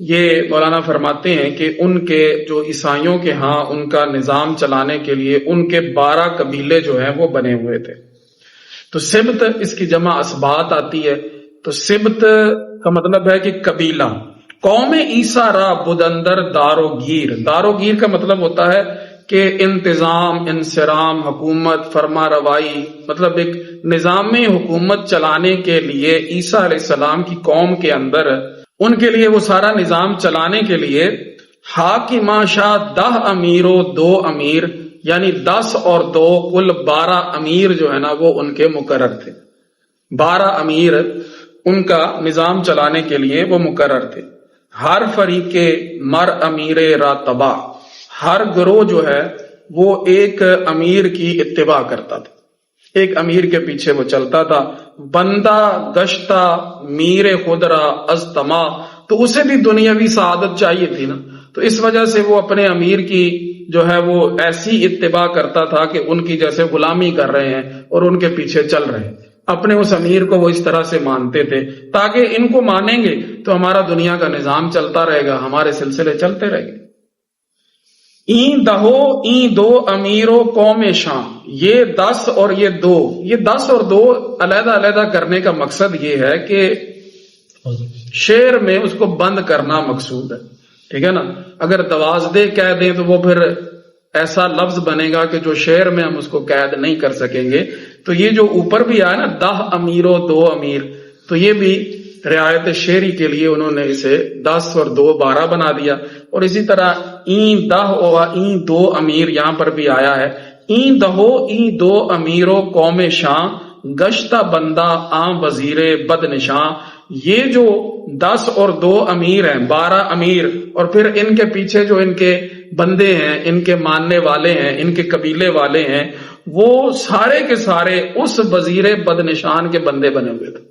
A: یہ مولانا فرماتے ہیں کہ ان کے جو عیسائیوں کے ہاں ان کا نظام چلانے کے لیے ان کے 12 قبیلے جو ہیں وہ بنے ہوئے تھے. تو سبت اس کی جمع اسبات آتی ہے. تو سبت کا مطلب ہے کہ قبیلہ. قوم عیسیٰ را بدندر دارو گیر. دارو گیر کا مطلب ہوتا ہے کہ انتظام، انصرام، حکومت، فرما روائی، مطلب ایک نظام حکومت چلانے کے لیے عیسیٰ علیہ السلام کی قوم کے اندر ان کے لیے وہ سارا نظام چلانے کے لیے حاکمہ شاہ 10 امیر و 2 امیر، یعنی 10 اور 2 کل 12 امیر جو ہے نا وہ ان کے مقرر تھے. 12 امیر ان کا نظام چلانے کے لیے وہ مقرر تھے. ہر فریق مر امیر را تبا، ہر گروہ جو ہے وہ ایک امیر کی اتباع کرتا تھا، ایک امیر کے پیچھے وہ چلتا تھا. بندہ گشتہ میر خدرا ازتما، تو اسے بھی دنیاوی سعادت چاہیے تھی نا، تو اس وجہ سے وہ اپنے امیر کی جو ہے وہ ایسی اتباع کرتا تھا کہ ان کی جیسے غلامی کر رہے ہیں اور ان کے پیچھے چل رہے ہیں. اپنے اس امیر کو وہ اس طرح سے مانتے تھے تاکہ ان کو مانیں گے تو ہمارا دنیا کا نظام چلتا رہے گا، ہمارے سلسلے چلتے رہیں گے. این دہو این 2 امیرو قوم شام، یہ 10 اور یہ 2، یہ 10 اور 2 علیحدہ علیحدہ کرنے کا مقصد یہ ہے کہ شعر میں اس کو بند کرنا مقصود ہے. ٹھیک ہے نا، اگر 12 کہہ دیں تو وہ پھر ایسا لفظ بنے گا کہ جو شعر میں ہم اس کو قید نہیں کر سکیں گے. تو یہ جو اوپر بھی آیا نا 10 امیرو 2 امیر، تو یہ بھی رعایت شعری کے لیے انہوں نے اسے 10 اور 2 12 بنا دیا. اور اسی طرح این 10 اور این 2 امیر یہاں پر بھی آیا ہے. این دہو این 2 امیرو قوم شاں گشتہ بندہ عام وزیر بد نشاں. یہ جو 10 اور 2 امیر ہیں، 12 امیر، اور پھر ان کے پیچھے جو ان کے بندے ہیں، ان کے ماننے والے ہیں، ان کے قبیلے والے ہیں، وہ سارے کے سارے اس وزیر بد نشان کے بندے بنے ہوئے تھے.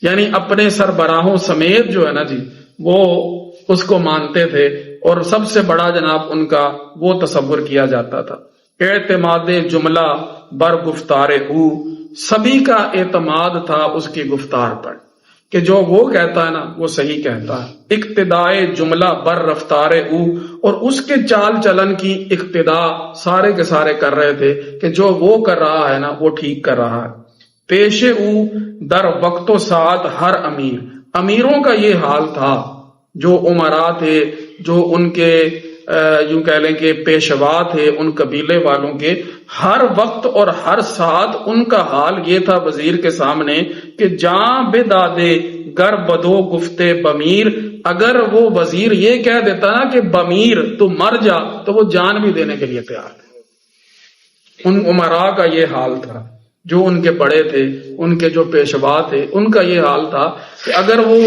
A: یعنی اپنے سربراہوں سمیت جو ہے نا جی وہ اس کو مانتے تھے، اور سب سے بڑا جناب ان کا وہ تصور کیا جاتا تھا اعتماد جملہ بر گفتار او. سبھی کا اعتماد تھا اس کی گفتار پر کہ جو وہ کہتا ہے نا وہ صحیح کہتا ہے. اقتدائے جملہ بر رفتار او، اور اس کے چال چلن کی اقتدا سارے کے سارے کر رہے تھے کہ جو وہ کر رہا ہے نا وہ ٹھیک کر رہا ہے. پیش او در وقت و ساعت ہر امیر. امیروں کا یہ حال تھا، جو عمرا تھے، جو ان کے یوں کہہ لیں کہ پیشوا تھے ان قبیلے والوں کے، ہر وقت اور ہر ساتھ ان کا حال یہ تھا وزیر کے سامنے کہ جاں بے دادے گر بدو گفتے بمیر. اگر وہ وزیر یہ کہہ دیتا نا کہ بمیر تو مر جا، تو وہ جان بھی دینے کے لیے تیار تھے. ان عمرا کا یہ حال تھا، جو ان کے بڑے تھے، ان کے جو پیشوا تھے، ان کا یہ حال تھا کہ اگر وہ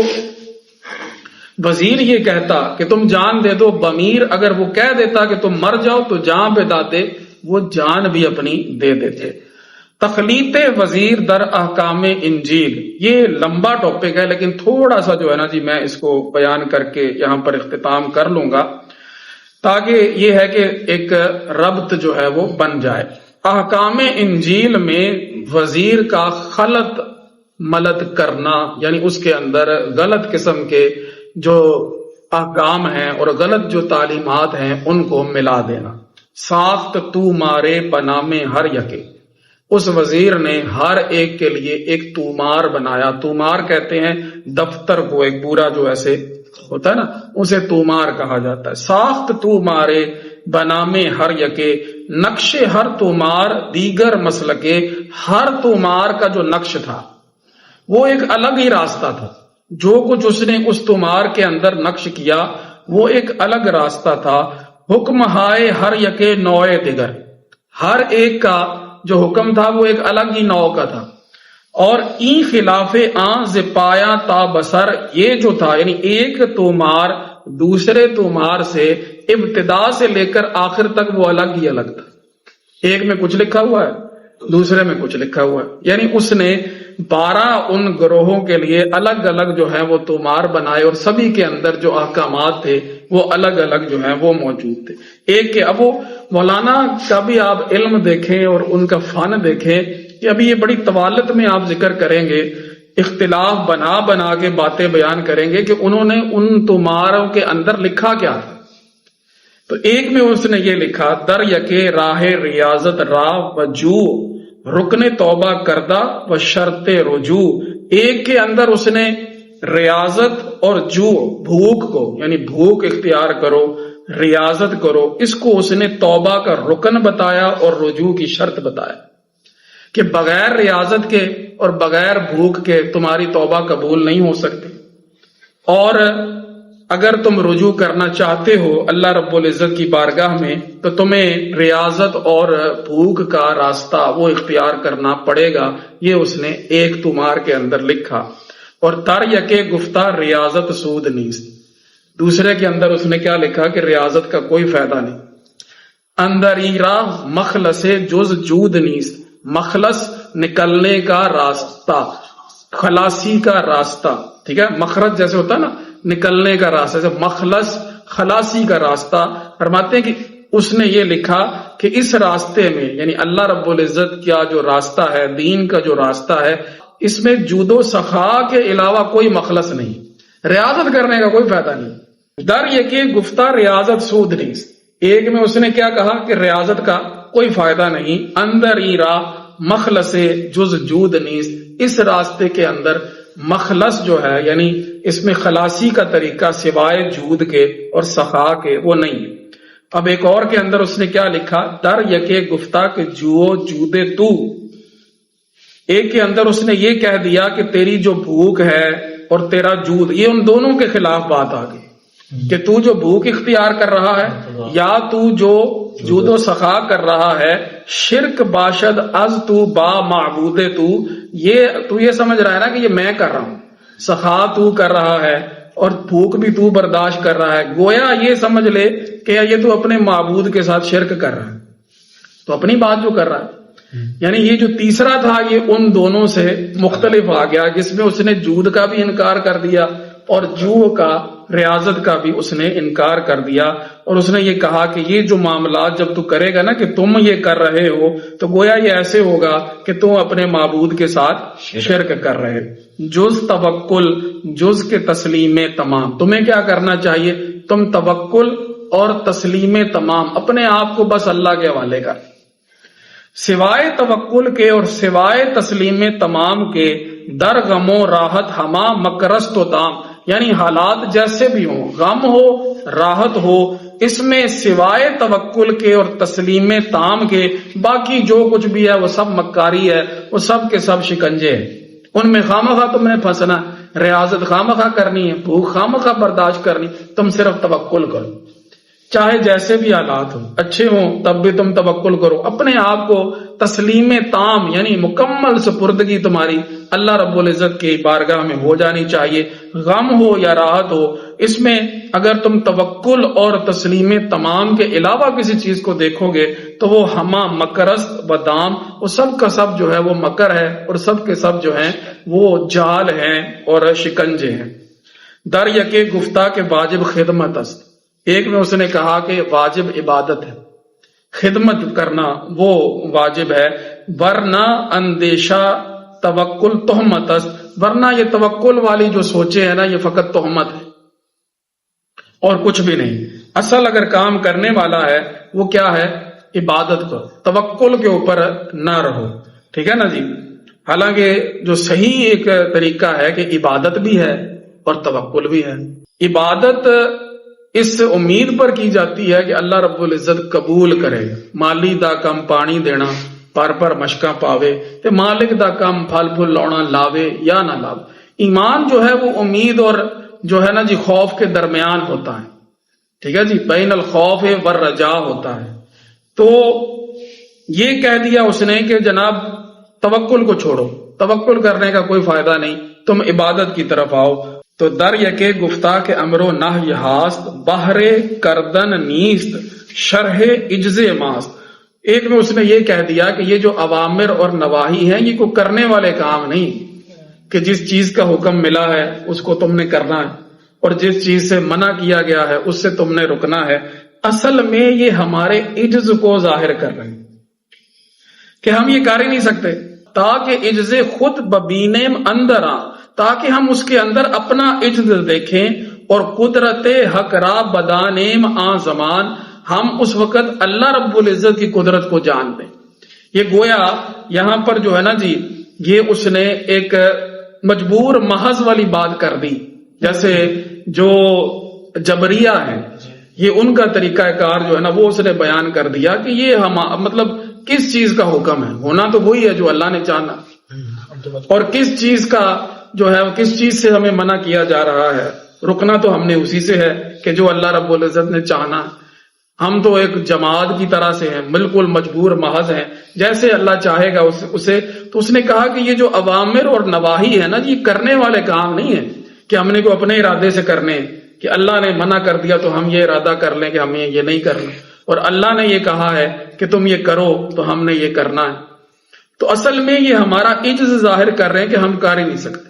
A: وزیر یہ کہتا کہ تم جان دے دو، بمیر اگر وہ کہہ دیتا کہ تم مر جاؤ، تو جان پہ داتے وہ جان بھی اپنی دے دیتے. تخلیط وزیر در احکام انجیل، یہ لمبا ٹاپک ہے لیکن تھوڑا سا جو ہے نا جی میں اس کو بیان کر کے یہاں پر اختتام کر لوں گا تاکہ یہ ہے کہ ایک ربط جو ہے وہ بن جائے. احکام انجیل میں وزیر کا خلط ملط کرنا، یعنی اس کے اندر غلط قسم کے جو احکام ہیں اور غلط جو تعلیمات ہیں ان کو ملا دینا. ساخت تو مارے پنامے ہر یکے، اس وزیر نے ہر ایک کے لیے ایک تومار بنایا. تومار کہتے ہیں دفتر کو، ایک پورا جو ایسے ہوتا ہے نا اسے تومار کہا جاتا ہے. ساخت تو مارے بنامے ہر یکے، نقش ہر تومار دیگر مسلکے. ہر تومار کا جو نقش تھا وہ ایک الگ ہی راستہ تھا. جو کچھ اس نے اس تومار کے اندر نقش کیا وہ ایک الگ راستہ تھا. حکم ہائے ہر یکے نوئے دیگر، ہر ایک کا جو حکم تھا وہ ایک الگ ہی نوع کا تھا. اور این خلاف آن ز پایا تا بسر، یہ جو تھا یعنی ایک تومار دوسرے تومار سے ابتدا سے لے کر آخر تک وہ الگ ہی الگ تھا. ایک میں کچھ لکھا ہوا ہے دوسرے میں کچھ لکھا ہوا ہے، یعنی اس نے 12 ان گروہوں کے لیے الگ الگ جو ہے وہ تومار بنائے اور سبھی کے اندر جو احکامات تھے وہ الگ الگ جو ہیں وہ موجود تھے. ایک کے اب وہ مولانا کا بھی آپ علم دیکھیں اور ان کا فن دیکھیں کہ ابھی یہ بڑی طوالت میں آپ ذکر کریں گے، اختلاف بنا بنا کے باتیں بیان کریں گے کہ انہوں نے ان توماروں کے اندر لکھا کیا تھا. تو ایک میں اس نے یہ لکھا در یکے راہ ریاضت راہ و جو رکن توبہ کردہ و شرط رجوع. ایک کے اندر اس نے ریاضت اور جو بھوک کو یعنی بھوک اختیار کرو ریاضت کرو اس کو اس نے توبہ کا رکن بتایا اور رجوع کی شرط بتایا کہ بغیر ریاضت کے اور بغیر بھوک کے تمہاری توبہ قبول نہیں ہو سکتی، اور اگر تم رجوع کرنا چاہتے ہو اللہ رب العزت کی بارگاہ میں تو تمہیں ریاضت اور بھوک کا راستہ وہ اختیار کرنا پڑے گا. یہ اس نے ایک تومار کے اندر لکھا. اور در یکے گفتہ ریاضت سود نیست، دوسرے کے اندر اس نے کیا لکھا کہ ریاضت کا کوئی فائدہ نہیں. اندر ای راہ مخلص جز جود نیست، مخلص نکلنے کا راستہ، خلاصی کا راستہ، ٹھیک ہے، مخرج جیسے ہوتا ہے نا نکلنے کا راستہ، جیسے مخلص خلاصی کا راستہ. فرماتے ہیں کہ اس نے یہ لکھا کہ اس راستے میں یعنی اللہ رب العزت کا جو راستہ ہے، دین کا جو راستہ ہے، اس میں جود و سخا کے علاوہ کوئی مخلص نہیں، ریاضت کرنے کا کوئی فائدہ نہیں. در یہ کہ گفتہ ریاضت سود نہیں، ایک میں اس نے کیا کہا کہ ریاضت کا کوئی فائدہ نہیں. اندر ای راہ مخلص جز جود نیست، اس راستے کے اندر مخلص جو ہے یعنی اس میں خلاصی کا طریقہ سوائے جود کے اور سخا کے وہ نہیں. اب ایک اور کے اندر اس نے کیا لکھا در یکے گفتہ کہ جو جودے تو، ایک کے اندر اس نے یہ کہہ دیا کہ تیری جو بھوک ہے اور تیرا جود یہ ان دونوں کے خلاف بات آ گئی کہ تو جو بھوک اختیار کر رہا ہے یا تو جو جود و سخا کر رہا ہے، شرک باشد از تو با معبود تو یہ سمجھ رہا ہے نا کہ یہ میں کر رہا ہوں، سخا تو کر رہا ہے اور بھوک بھی تو برداشت کر رہا ہے، گویا یہ سمجھ لے کہ یہ تو اپنے معبود کے ساتھ شرک کر رہا ہے، تو اپنی بات جو کر رہا ہے. یعنی یہ جو تیسرا تھا یہ ان دونوں سے مختلف آ گیا، جس میں اس نے جود کا بھی انکار کر دیا اور جو کا ریاضت کا بھی اس نے انکار کر دیا. اور اس نے یہ کہا کہ یہ جو معاملات جب تو کرے گا نا کہ تم یہ کر رہے ہو تو گویا یہ ایسے ہوگا کہ تم اپنے معبود کے ساتھ شرک کر رہے. جز توکل جز کے تسلیم تمام، تمہیں کیا کرنا چاہیے، تم توکل اور تسلیم تمام اپنے آپ کو بس اللہ کے حوالے کر، سوائے توکل کے اور سوائے تسلیم تمام کے در غم و راحت ہما مکرست و تام، یعنی حالات جیسے بھی ہوں، غم ہو راحت ہو، اس میں سوائے توکل کے اور تسلیم تام کے باقی جو کچھ بھی ہے وہ سب مکاری ہے، وہ سب کے سب شکنجے ہیں. ان میں خامخواہ تم نے پھنسنا، ریاضت خامخواہ کرنی ہے، بھوک خامخواہ برداشت کرنی، تم صرف توکل کرو، چاہے جیسے بھی حالات ہوں، اچھے ہوں تب بھی تم توکل کرو. اپنے آپ کو تسلیم تام یعنی مکمل سپردگی تمہاری اللہ رب العزت کی بارگاہ میں ہو جانی چاہیے، غم ہو یا راحت ہو. اس میں اگر تم توکل اور تسلیم تمام کے علاوہ کسی چیز کو دیکھو گے تو وہ ہما مکرست و دام، وہ سب کا سب جو ہے وہ مکر ہے اور سب کے سب جو ہیں وہ جال ہیں اور شکنجے ہیں. در یکے گفتہ کے واجب خدمت است، ایک میں اس نے کہا کہ واجب عبادت ہے، خدمت کرنا وہ واجب ہے. ورنہ اندیشہ توکل تہمت است، ورنہ یہ توکل والی جو سوچے ہے نا یہ فقط تہمت ہے اور کچھ بھی نہیں. اصل اگر کام کرنے والا ہے وہ کیا ہے، عبادت کو، توکل کے اوپر نہ رہو. ٹھیک ہے نا جی. حالانکہ جو صحیح ایک طریقہ ہے کہ عبادت بھی ہے اور توکل بھی ہے. عبادت اس امید پر کی جاتی ہے کہ اللہ رب العزت قبول کرے، مالی دا کم پانی دینا پر مشکاں پاوے تے مالک دا کم پھل پھل لاؤنا لاوے یا نہ لاوے. ایمان جو ہے وہ امید اور جو ہے نا جی خوف کے درمیان ہوتا ہے. ٹھیک ہے جی، بین الخوف والرجاء ہوتا ہے. تو یہ کہہ دیا اس نے کہ جناب توکل کو چھوڑو، توکل کرنے کا کوئی فائدہ نہیں، تم عبادت کی طرف آؤ۔ تو در یکے گفتہ کے امر و نہی ہاست، بہر کردن نیست شرح اجز ماست۔ ایک میں اس نے یہ کہہ دیا کہ یہ جو اوامر اور نواہی ہیں یہ کوئی کرنے والے کام نہیں، کہ جس چیز کا حکم ملا ہے اس کو تم نے کرنا ہے، اور جس چیز سے منع کیا گیا ہے اس سے تم نے رکنا ہے۔ اصل میں یہ ہمارے عجز کو ظاہر کر رہے ہیں کہ ہم یہ کر ہی نہیں سکتے، تاکہ عجز خود ببینیم اندر آ، تاکہ ہم اس کے اندر اپنا عجز دیکھیں، اور قدرت حق را بدانیم آ زمان، ہم اس وقت اللہ رب العزت کی قدرت کو جان لیں۔ یہ گویا یہاں پر جو ہے نا جی، یہ اس نے ایک مجبور محض والی بات کر دی، جیسے جو جبریہ ہیں یہ ان کا طریقہ کار جو ہے نا وہ اس نے بیان کر دیا کہ یہ ہم مطلب کس چیز کا حکم ہے، ہونا تو وہی ہے جو اللہ نے چاہنا، اور کس چیز کا جو ہے کس چیز سے ہمیں منع کیا جا رہا ہے، رکنا تو ہم نے اسی سے ہے کہ جو اللہ رب العزت نے چاہنا۔ ہم تو ایک جماعت کی طرح سے ہیں، بالکل مجبور محض ہیں، جیسے اللہ چاہے گا اسے۔ تو اس نے کہا کہ یہ جو اوامر اور نواہی ہے نا یہ کرنے والے کام نہیں ہے کہ ہم نے کو اپنے ارادے سے کرنے، کہ اللہ نے منع کر دیا تو ہم یہ ارادہ کر لیں کہ ہمیں یہ نہیں کرنا، اور اللہ نے یہ کہا ہے کہ تم یہ کرو تو ہم نے یہ کرنا ہے۔ تو اصل میں یہ ہمارا عجز ظاہر کر رہے ہیں کہ ہم کر ہی نہیں سکتے،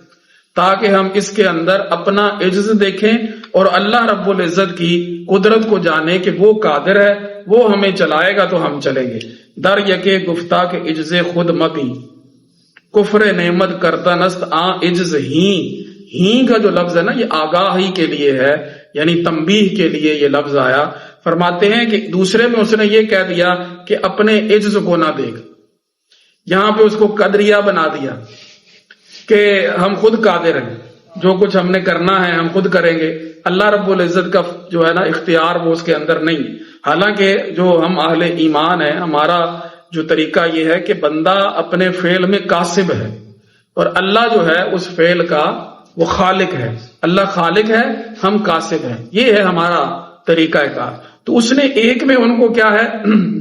A: تاکہ ہم اس کے اندر اپنا عجز دیکھیں اور اللہ رب العزت کی قدرت کو جانیں کہ وہ قادر ہے، وہ ہمیں چلائے گا تو ہم چلیں گے۔ در یکے گفتہ کے عجز خود مبی، کفر نعمت کرتا نست آ عجز ہی کا جو لفظ ہے نا یہ آگاہی کے لیے ہے، یعنی تنبیہ کے لیے یہ لفظ آیا۔ فرماتے ہیں کہ دوسرے میں اس نے یہ کہہ دیا کہ اپنے عجز کو نہ دیکھ، یہاں پہ اس کو قدریہ بنا دیا کہ ہم خود قادر ہیں، جو کچھ ہم نے کرنا ہے ہم خود کریں گے، اللہ رب العزت کا جو ہے نا اختیار وہ اس کے اندر نہیں۔ حالانکہ جو ہم اہل ایمان ہیں ہمارا جو طریقہ یہ ہے کہ بندہ اپنے فعل میں کاسب ہے، اور اللہ جو ہے اس فعل کا وہ خالق ہے، اللہ خالق ہے، ہم کاسب ہیں، یہ ہے ہمارا طریقہ کار۔ تو اس نے ایک میں ان کو کیا ہے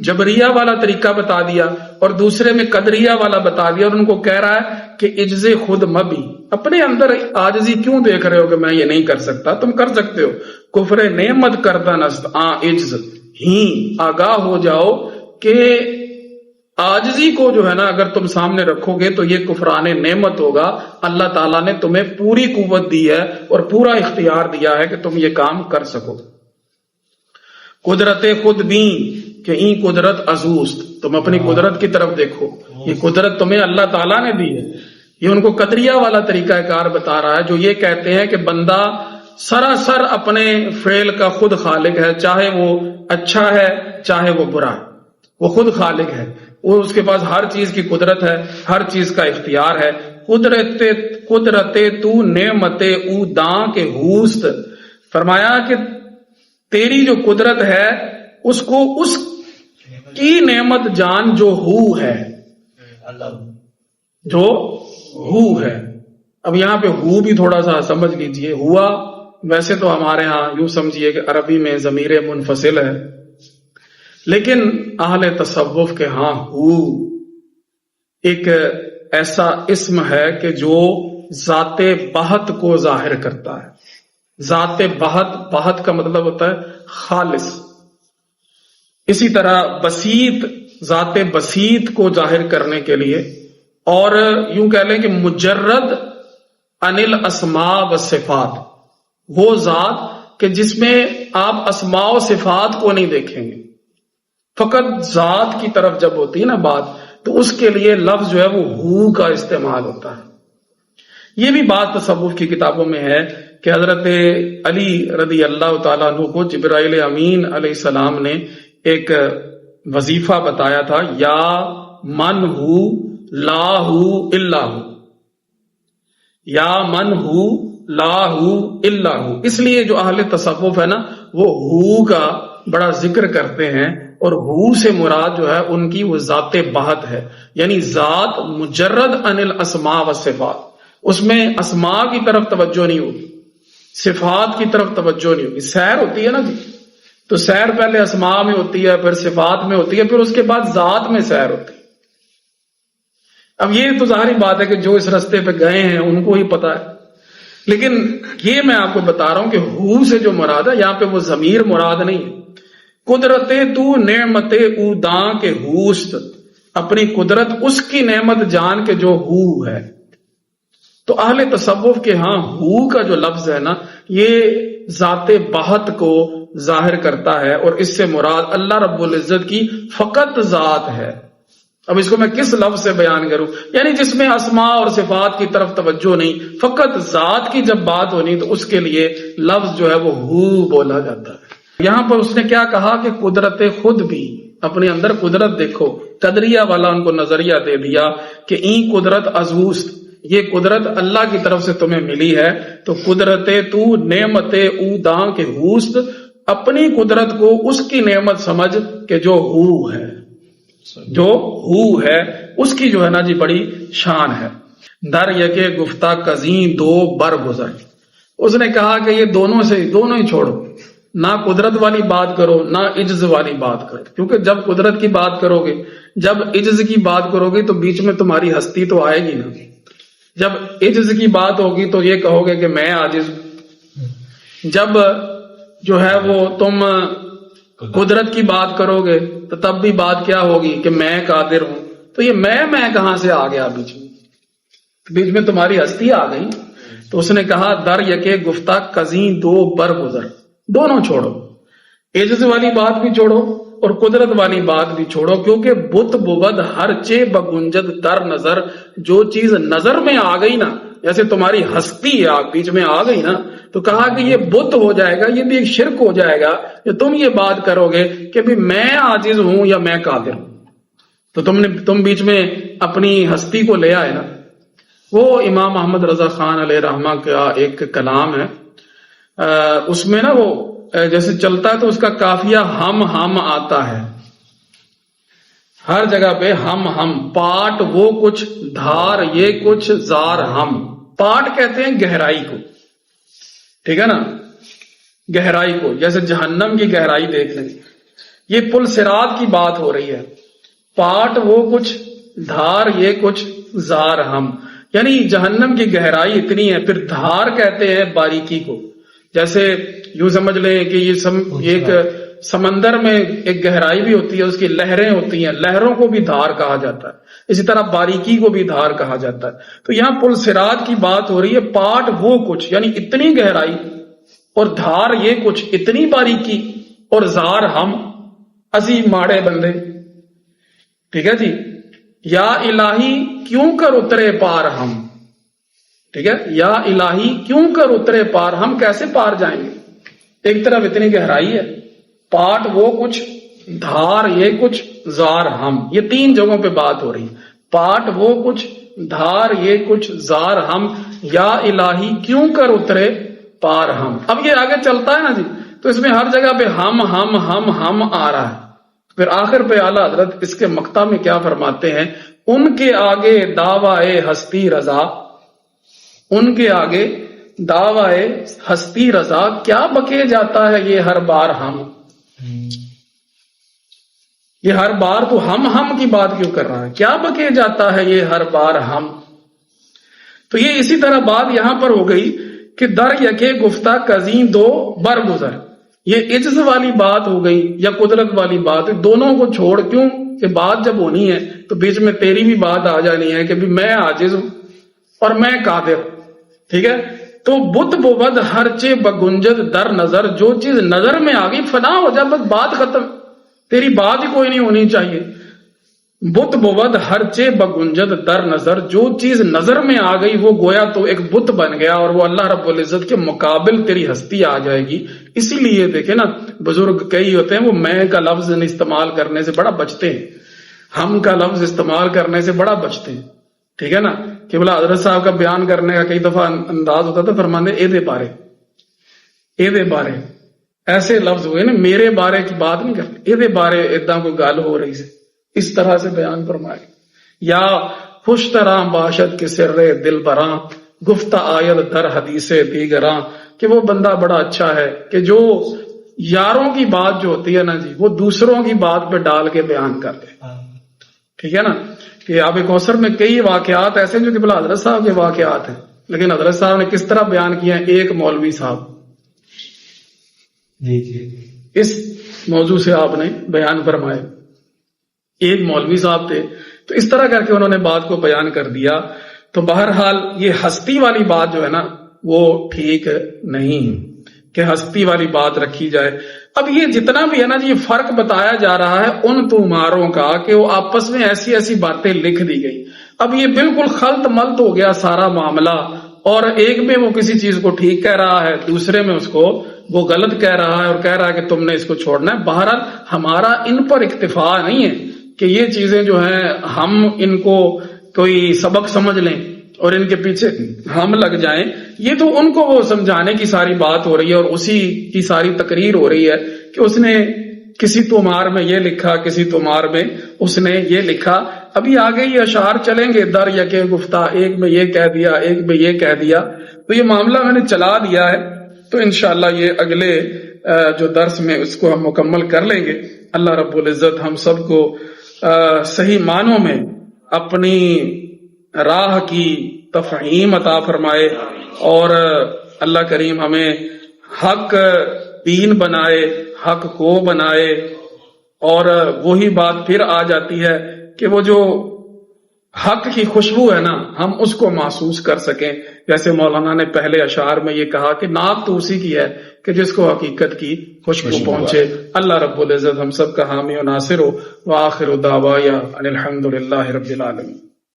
A: جبریہ والا طریقہ بتا دیا، اور دوسرے میں قدریہ والا بتا دیا، اور ان کو کہہ رہا ہے کہ عجز خود مبی، اپنے اندر عاجزی کیوں دیکھ رہے ہو کہ میں یہ نہیں کر سکتا، تم کر سکتے ہو۔ کفر نعمت کردہ نست آ عجز ہی، آگاہ ہو جاؤ کہ عاجزی کو جو ہے نا اگر تم سامنے رکھو گے تو یہ کفران نعمت ہوگا۔ اللہ تعالیٰ نے تمہیں پوری قوت دی ہے اور پورا اختیار دیا ہے کہ تم یہ کام کر سکو۔ قدرت خود بین کہ این قدرت عزوست، تم اپنی قدرت کی طرف دیکھو، یہ قدرت تمہیں اللہ تعالیٰ نے دی ہے۔ یہ ان کو قدریہ والا طریقہ کار بتا رہا ہے، جو یہ کہتے ہیں کہ بندہ سراسر اپنے فعل کا خود خالق ہے، چاہے وہ اچھا ہے چاہے وہ برا ہے، وہ خود خالق ہے، وہ اس کے پاس ہر چیز کی قدرت ہے، ہر چیز کا اختیار ہے۔ قدرت تو نعمت او داں کے ہوست، فرمایا کہ تیری جو قدرت ہے اس کو اس کی نعمت جان جو ہو ہے، جو ہو ہے۔ اب یہاں پہ ہو بھی تھوڑا سا سمجھ لیجئے، ہوا ویسے تو ہمارے ہاں یوں سمجھیے کہ عربی میں ضمیر منفصل ہے، لیکن اہل تصوف کے ہاں ہو ایک ایسا اسم ہے کہ جو ذات بہت کو ظاہر کرتا ہے۔ ذات بہت کا مطلب ہوتا ہے خالص۔ اسی طرح بسیط، ذات بسیط کو ظاہر کرنے کے لیے، اور یوں کہہ لیں کہ مجرد عن الاسماء والصفات، وہ ذات کہ جس میں آپ اسماء و صفات کو نہیں دیکھیں گے، فقط ذات کی طرف جب ہوتی ہے نا بات تو اس کے لیے لفظ جو ہے وہ ہو کا استعمال ہوتا ہے۔ یہ بھی بات تصوف کی کتابوں میں ہے کہ حضرت علی رضی اللہ تعالیٰ عنہ کو جبرائیل امین علیہ السلام نے ایک وظیفہ بتایا تھا، یا من ہو لا ہو الا ہو، یا من ہو لا ہو الا ہو۔ اس لیے جو اہل تصوف ہے نا وہ ہو کا بڑا ذکر کرتے ہیں، اور ہو سے مراد جو ہے ان کی وہ ذات بہت ہے، یعنی ذات مجرد عن الاسماء والصفات، اس میں اسماء کی طرف توجہ نہیں ہوگی، صفات کی طرف توجہ نہیں ہوگی۔ سیر ہوتی ہے نا جی، تو سیر پہلے اسماء میں ہوتی ہے، پھر صفات میں ہوتی ہے، پھر اس کے بعد ذات میں سیر ہوتی ہے۔ اب یہ تو ظاہری بات ہے کہ جو اس رستے پہ گئے ہیں ان کو ہی پتا ہے، لیکن یہ میں آپ کو بتا رہا ہوں کہ ہو سے جو مراد ہے یہاں پہ وہ ضمیر مراد نہیں ہے۔ قدرت تو نعمت او داں کے ہوست، اپنی قدرت اس کی نعمت جان کے جو ہو ہے۔ تو اہل تصوف کے ہاں ہو کا جو لفظ ہے نا، یہ ذات بہت کو ظاہر کرتا ہے، اور اس سے مراد اللہ رب العزت کی فقط ذات ہے۔ اب اس کو میں کس لفظ سے بیان کروں؟ یعنی جس میں اسماء اور صفات کی طرف توجہ نہیں، فقط ذات کی جب بات ہونی تو اس کے لیے لفظ جو ہے وہ ہو بولا جاتا ہے۔ یہاں پر اس نے کیا کہا کہ قدرت خود بھی، اپنے اندر قدرت دیکھو۔ قدریہ والا ان کو نظریہ دے دیا کہ این قدرت ازوست، یہ قدرت اللہ کی طرف سے تمہیں ملی ہے۔ تو قدرت تو نعمت او داں کے ہوست، اپنی قدرت کو اس کی نعمت سمجھ کہ جو ہو ہے، جو ہو ہے اس کی جو ہے نا جی بڑی شان ہے۔ در یکے گفتہ کزیں دو بر گزر، اس نے کہا کہ یہ دونوں ہی چھوڑو، نہ قدرت والی بات کرو نہ عجز والی بات کرو، کیونکہ جب قدرت کی بات کرو گے، جب عجز کی بات کرو گے تو بیچ میں تمہاری ہستی تو آئے گی نا۔ جب عجز کی بات ہوگی تو یہ کہو گے کہ میں عاجز ہوں، جب جو ہے وہ تم قدرت کی بات کرو گے تو تب بھی بات کیا ہوگی کہ میں قادر ہوں۔ تو یہ میں کہاں سے آ گیا بیچ میں تمہاری ہستی آ گئی۔ تو اس نے کہا در یکے گفتہ کزیں دو بر گزر، دونوں چھوڑو، عجز والی بات بھی چھوڑو اور قدرت والی بات بھی چھوڑو، کیونکہ بت بود ہر چے بگنجد در نظر، جو چیز نظر میں آ گئی نا، جیسے تمہاری ہستی بیچ میں آ گئی نا، تو کہا کہ یہ بت ہو جائے گا، یہ بھی ایک شرک ہو جائے گا کہ تم یہ بات کرو گے کہ بھی میں عاجز ہوں یا میں قادر ہوں۔ تو تم بیچ میں اپنی ہستی کو لے آئے نا۔ وہ امام محمد رضا خان علیہ رحمہ کا ایک کلام ہے، اس میں نا وہ جیسے چلتا ہے تو اس کا قافیہ ہم آتا ہے، ہر جگہ پہ ہم، پاٹ وہ کچھ، دھار یہ کچھ، زار ہم۔ پاٹ کہتے ہیں گہرائی کو، ٹھیک ہے نا، گہرائی کو، جیسے جہنم کی گہرائی دیکھ لیں، یہ پل صراط کی بات ہو رہی ہے۔ پاٹ وہ کچھ، دھار یہ کچھ، زار ہم، یعنی جہنم کی گہرائی اتنی ہے۔ پھر دھار کہتے ہیں باریکی کو، جیسے یوں سمجھ لیں کہ یہ ایک سمندر میں ایک گہرائی بھی ہوتی ہے، اس کی لہریں ہوتی ہیں، لہروں کو بھی دھار کہا جاتا ہے، اسی طرح باریکی کو بھی دھار کہا جاتا ہے۔ تو یہاں پل صراط کی بات ہو رہی ہے، پاٹ وہ کچھ یعنی اتنی گہرائی، اور دھار یہ کچھ اتنی باریکی، اور زار ہم اسی ماڑے بندے، ٹھیک ہے جی۔ یا الہی کیوں کر اترے پار ہم، ٹھیک ہے، یا الہی کیوں کر اترے پار، ہم کیسے پار جائیں گے؟ ایک طرف اتنی گہرائی ہے، پاٹ وہ کچھ، دھار یہ کچھ، زار ہم، یہ تین جگہوں پہ بات ہو رہی ہے، پاٹ وہ کچھ، دھار یہ کچھ، زار ہم، یا الہی کیوں کر اترے پار ہم۔ اب یہ آگے چلتا ہے نا جی، تو اس میں ہر جگہ پہ ہم آ رہا ہے۔ پھر آخر پہ اعلیٰ حضرت اس کے مقطع میں کیا فرماتے ہیں، ان کے آگے دعویٰ ہستی رضا، ان کے آگے دعویٰ ہستی رضا، کیا بکے جاتا ہے یہ ہر بار ہم، یہ ہر بار تو ہم کی بات کیوں کر رہا ہے، کیا بکے جاتا ہے یہ ہر بار ہم۔ تو یہ اسی طرح بات یہاں پر ہو گئی کہ در یکے گفتہ کزیں دو بر گزر، یہ عجز والی بات ہو گئی یا قدرت والی بات، دونوں کو چھوڑ، کیوں کہ بات جب ہونی ہے تو بیچ میں تیری بھی بات آ جانی ہے کہ بھی میں عاجز ہوں اور میں قادر، ٹھیک ہے۔ تو بت بود ہر چے بگنجد در نظر، جو چیز نظر میں آ گئی فنا ہو جائے، بس بات ختم، تیری بات ہی کوئی نہیں ہونی چاہیے۔ بت بود ہر چے بگنجد در نظر، جو چیز نظر میں آ گئی وہ گویا تو ایک بت بن گیا، اور وہ اللہ رب العزت کے مقابل تیری ہستی آ جائے گی۔ اسی لیے دیکھیں نا، بزرگ کئی ہوتے ہیں وہ میں کا لفظ استعمال کرنے سے بڑا بچتے ہیں، ہم کا لفظ استعمال کرنے سے بڑا بچتے ہیں، ٹھیک ہے نا۔ کہ بلا حضرت صاحب کا بیان کرنے کا کئی دفعہ انداز ہوتا تھا، فرمانے اے دے بارے ایسے لفظ ہوئے نا، میرے بارے کی بات نہیں کرتے، اے دے بارے اداں کوئی گل ہو رہی سے، اس طرح سے بیان فرمائے۔ یا خوش طرح باشد کے سر دل براں، گفتہ آید در حدیث دیگراں، کہ وہ بندہ بڑا اچھا ہے کہ جو یاروں کی بات جو ہوتی ہے نا جی، وہ دوسروں کی بات پہ ڈال کے بیان کر دے. ٹھیک ہے نا، کہ آب کوثر میں کئی واقعات ایسے ہیں جو کہ بلا حضرت صاحب کے واقعات ہیں، لیکن حضرت صاحب نے کس طرح بیان کیا ہے. ایک مولوی صاحب
B: جی
A: اس موضوع سے آپ نے بیان فرمائے. ایک مولوی صاحب تھے، تو اس طرح کر کے انہوں نے بات کو بیان کر دیا. تو بہرحال یہ ہستی والی بات جو ہے نا وہ ٹھیک نہیں کہ ہستی والی بات رکھی جائے. اب یہ جتنا بھی ہے نا جی، یہ فرق بتایا جا رہا ہے ان تمہاروں کا کہ وہ آپس میں ایسی ایسی باتیں لکھ دی گئی. اب یہ بالکل خلط ملط ہو گیا سارا معاملہ، اور ایک میں وہ کسی چیز کو ٹھیک کہہ رہا ہے، دوسرے میں اس کو وہ غلط کہہ رہا ہے اور کہہ رہا ہے کہ تم نے اس کو چھوڑنا ہے. بہرحال ہمارا ان پر اکتفا نہیں ہے کہ یہ چیزیں جو ہیں ہم ان کو کوئی سبق سمجھ لیں اور ان کے پیچھے ہم لگ جائیں. یہ تو ان کو وہ سمجھانے کی ساری بات ہو رہی ہے اور اسی کی ساری تقریر ہو رہی ہے کہ اس نے کسی تومار میں یہ لکھا، کسی تومار میں اس نے یہ لکھا. ابھی آگے یہ اشعار چلیں گے، در یکے گفتہ، ایک میں یہ کہہ دیا، ایک میں یہ کہہ دیا. تو یہ معاملہ میں نے چلا دیا ہے، تو انشاءاللہ یہ اگلے جو درس میں اس کو ہم مکمل کر لیں گے. اللہ رب العزت ہم سب کو صحیح معنوں میں اپنی راہ کی تفہیم عطا فرمائے، اور اللہ کریم ہمیں حق دین بنائے، حق کو بنائے. اور وہی بات پھر آ جاتی ہے کہ وہ جو حق کی خوشبو ہے نا ہم اس کو محسوس کر سکیں. جیسے مولانا نے پہلے اشعار میں یہ کہا کہ نعت تو اسی کی ہے کہ جس کو حقیقت کی خوشبو پہنچے. اللہ رب العزت ہم سب کا حامی و ناصر ہو. وآخر دعوایا ان الحمد للہ رب العالمین.